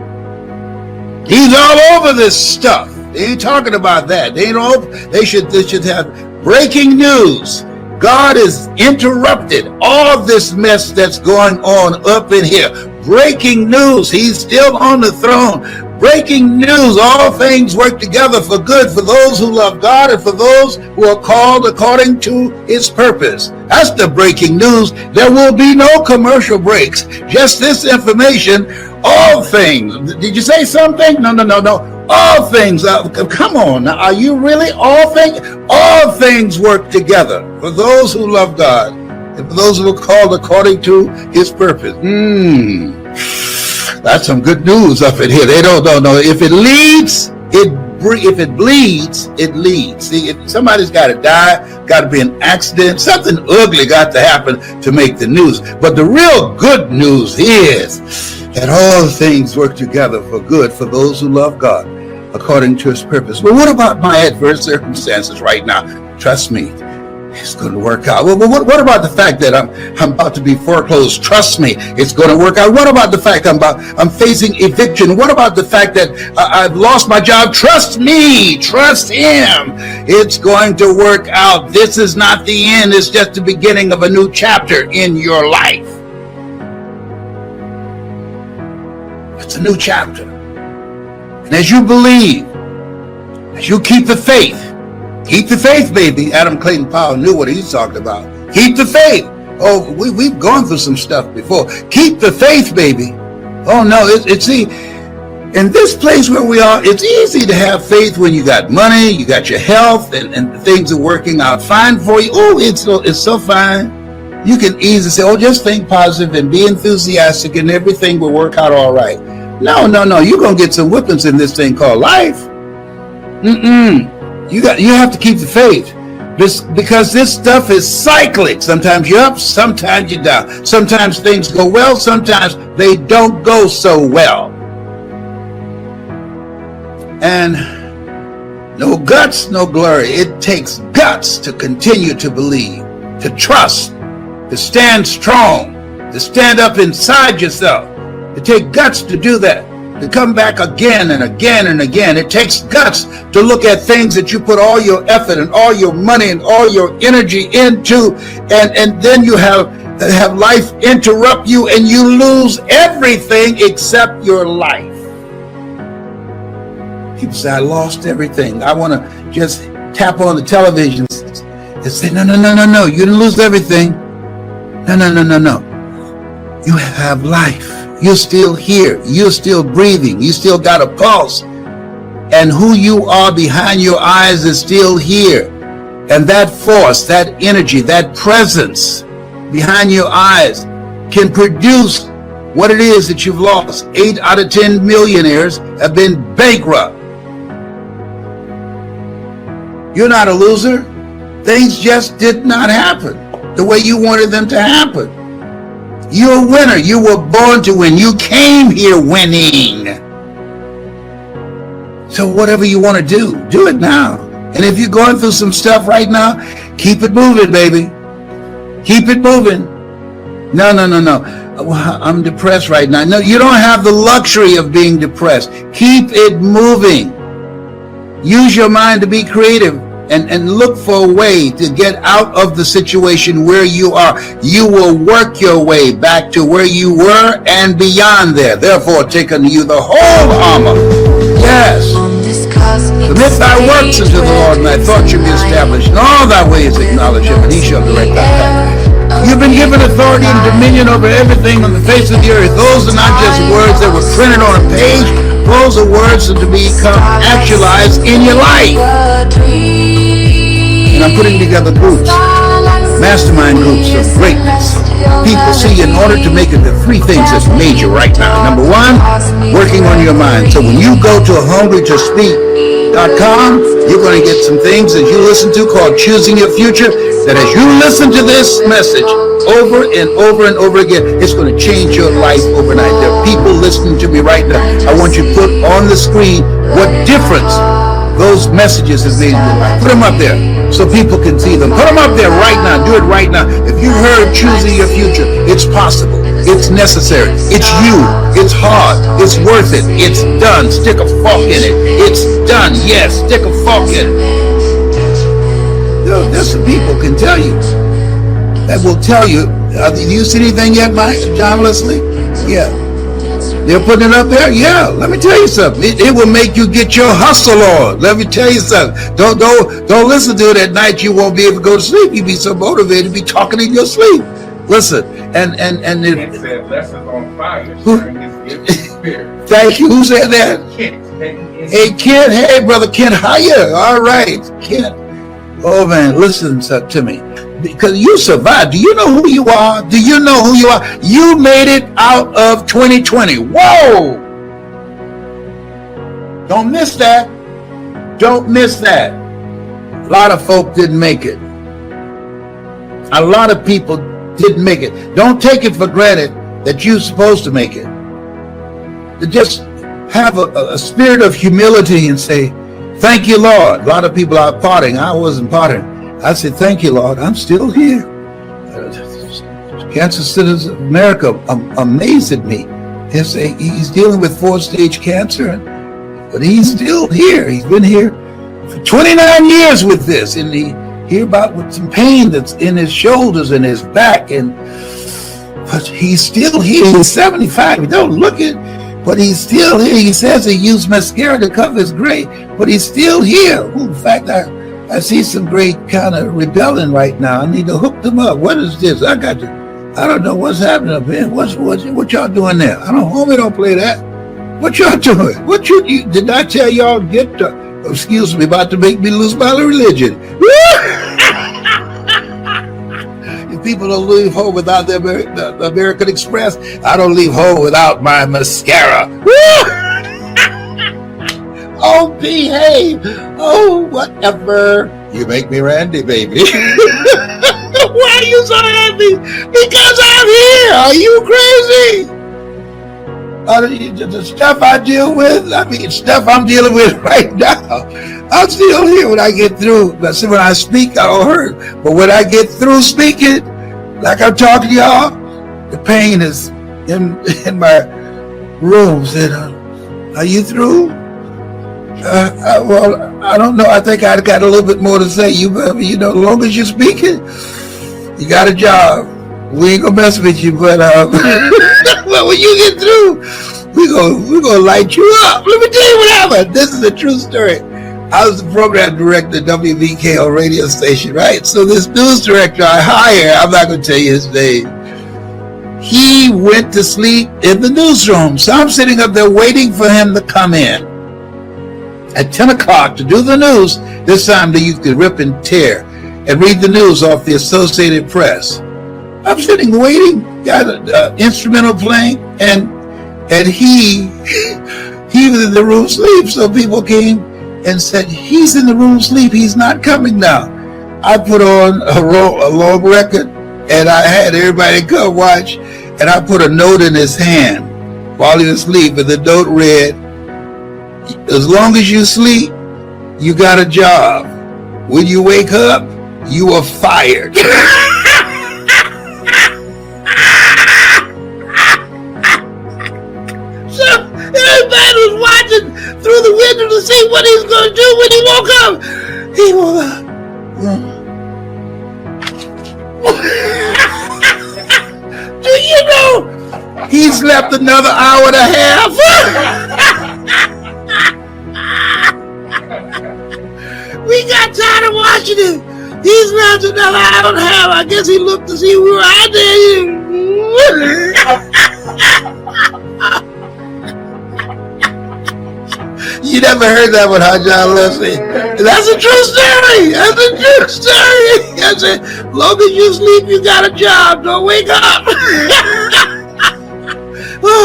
He's all over this stuff. They ain't talking about that. They should have breaking news. God has interrupted all this mess that's going on up in here. Breaking news. He's still on the throne. Breaking news. All things work together for good for those who love God and for those who are called according to his purpose. That's the breaking news. There will be no commercial breaks. Just this information. All things. Did you say something? No. All things. Come on. Now, are you really all things? All things work together for those who love God and for those who are called according to his purpose. That's some good news up in here. They don't know. If it leads, if it bleeds, it leads. See, if somebody's got to die, got to be an accident, something ugly got to happen to make the news. But the real good news is that all things work together for good for those who love God according to his purpose. Well, what about my adverse circumstances right now? Trust me, it's going to work out. Well, what about the fact that I'm about to be foreclosed? Trust me, it's going to work out. What about the fact I'm facing eviction? What about the fact that I've lost my job? Trust me, trust him. It's going to work out. This is not the end. It's just the beginning of a new chapter in your life. It's a new chapter. And as you believe, as you keep the faith, baby. Adam Clayton Powell knew what he's talking about. Keep the faith. Oh, we've gone through some stuff before. Keep the faith, baby. Oh no, see, in this place where we are, it's easy to have faith when you got money, you got your health, and things are working out fine for you. Oh, it's so fine. You can easily say, oh, just think positive and be enthusiastic and everything will work out all right. No. You're going to get some whippings in this thing called life. You have to keep the faith. Because this stuff is cyclic. Sometimes you're up, sometimes you're down. Sometimes things go well, sometimes they don't go so well. And no guts, no glory. It takes guts to continue to believe, to trust, to stand strong, to stand up inside yourself. It takes guts to do that, to come back again and again and again. It takes guts to look at things that you put all your effort and all your money and all your energy into, and then you have life interrupt you and you lose everything except your life. People say, I lost everything. I want to just tap on the television and say, no. You didn't lose everything. No. You have life. You're still here. You're still breathing. You still got a pulse. And who you are behind your eyes is still here. And that force, that energy, that presence behind your eyes can produce what it is that you've lost. 8 out of 10 millionaires have been bankrupt. You're not a loser. Things just did not happen the way you wanted them to happen. You're a winner. You were born to win. You came here winning. So whatever you want to do it now. And if you're going through some stuff right now, keep it moving, baby. Keep it moving. No. I'm depressed right now. No, you don't have the luxury of being depressed. Keep it moving. Use your mind to be creative. And look for a way to get out of the situation where you are. You will work your way back to where you were and beyond there. Therefore, take unto you the whole armor. Yes. Commit thy works unto the Lord, and thy thoughts shall be established. In all thy ways acknowledge him, and he shall direct thy path. You've been given authority and dominion over everything on the face of the earth. Those are not just words that were printed on a page. Those are words that to become actualized in your life. And I'm putting together groups, mastermind groups of greatness. People see, in order to make it, the 3 things that's major right now. Number 1, working on your mind. So when you go to hungrytospeak.com, you're going to get some things that you listen to called Choosing Your Future, that as you listen to this message over and over and over again, it's going to change your life overnight. There are people listening to me right now. I want you to put on the screen what difference those messages have made in your life. Put them up there so people can see them. Put them up there right now. Do it right now. If you heard Choosing Your Future, it's possible. It's necessary. It's you. It's hard. It's worth it. It's done. Stick a fork in it. It's done. Yes, stick a fork in it. There's some people can tell you, that will tell you. Do you see anything yet, Mike? John Leslie? Yeah. They're putting it up there? Yeah. Let me tell you something. It will make you get your hustle on. Let me tell you something. Don't listen to it at night. You won't be able to go to sleep. You'll be so motivated to be talking in your sleep. Listen, and it said lessons on fire. Thank you. Who said that? Kent. Hey, Kent. Hey, brother Kent. Hiya. All right, Kent. Oh man, listen to me. Because you survived. Do you know who you are? Do you know who you are? You made it out of 2020. Whoa! Don't miss that. Don't miss that. A lot of folk didn't make it. A lot of people didn't make it. Don't take it for granted that you're supposed to make it. To just have a spirit of humility and say, thank you, Lord. A lot of people are partying. I wasn't partying. I said, thank you, Lord. I'm still here. Cancer Centers of America amazed at me. He's dealing with 4-stage cancer, but he's still here. He's been here for 29 years with this, and he hear about with some pain that's in his shoulders and his back, but he's still here. He's 75. He don't look it, but he's still here. He says he used mascara to cover his gray, but he's still here. In fact, I see some great kind of rebelling right now. I need to hook them up. What is this? I don't know what's happening up here. What y'all doing there? Homie don't play that. What y'all doing? Did I tell y'all excuse me, about to make me lose my religion? people don't leave home without the American Express. I don't leave home without my mascara. Oh, behave. Oh, whatever. You make me Randy, baby. Why are you so happy? Because I'm here. Are you crazy? The stuff I deal with, stuff I'm dealing with right now. I'm still here when I get through. But see, when I speak, I don't hurt. But when I get through speaking, like I'm talking to y'all, the pain is in my room. Said, are you through? Well, I don't know. I think I got a little bit more to say. You know, as long as you're speaking, you got a job. We ain't gonna mess with you, but well, when you get through, we're gonna light you up. Let me tell you what happened. This is a true story. I was the program director at WBKO radio station, right? So this news director I hired, I'm not gonna tell you his name. He went to sleep in the newsroom. So I'm sitting up there waiting for him to come in at 10 o'clock to do the news. This time they used to rip and tear and read the news off the Associated Press. I'm sitting waiting, got an instrumental playing, and he was in the room sleep. So people came and said, he's in the room sleep, he's not coming now. I put on a long record, and I had everybody come watch, and I put a note in his hand while he was asleep, and the note read, as long as you sleep, you got a job. When you wake up, you are fired. So everybody was watching through the window to see what he's going to do when he woke up. He woke up. Do you know he slept another hour and a half? We got tired of watching him. He slept another hour and a half. I guess he looked to see we were out there. You never heard that one, huh, John Leslie? That's a true story. That's a true story. I said, as long as you sleep, you got a job. Don't wake up.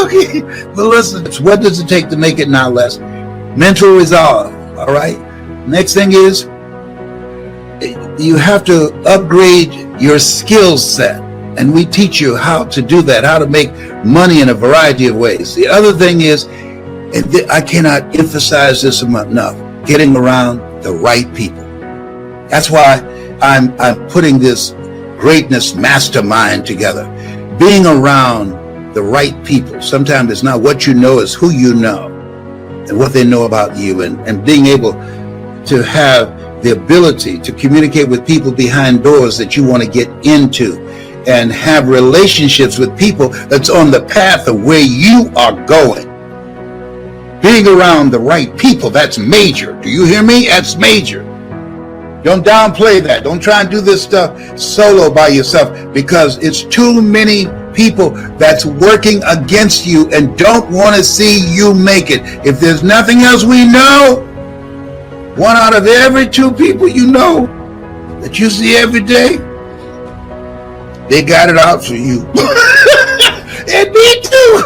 Okay. But listen, what does it take to make it now, Les? Mental resolve, all right? Next thing is, you have to upgrade your skill set. And we teach you how to do that, how to make money in a variety of ways. The other thing is, and I cannot emphasize this enough, getting around the right people. That's why I'm putting this greatness mastermind together. Being around the right people. Sometimes it's not what you know, it's who you know and what they know about you, and being able to have the ability to communicate with people behind doors that you want to get into, and have relationships with people that's on the path of where you are going. Being around the right people, that's major. Do you hear me? That's major. Don't downplay that. Don't try and do this stuff solo by yourself, because it's too many people that's working against you and don't want to see you make it. If there's nothing else we know, 1 out of every 2 people you know that you see every day, they got it out for you. And me too.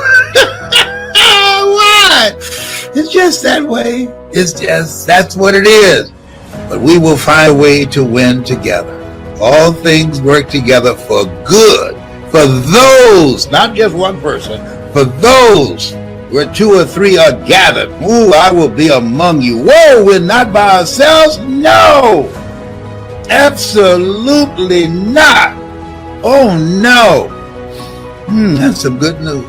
Why? It's just that way. That's what it is. But we will find a way to win together. All things work together for good. For those, not just one person, for those where 2 or 3 are gathered. Ooh, I will be among you. Whoa, we're not by ourselves? No. Absolutely not. Oh no. That's some good news.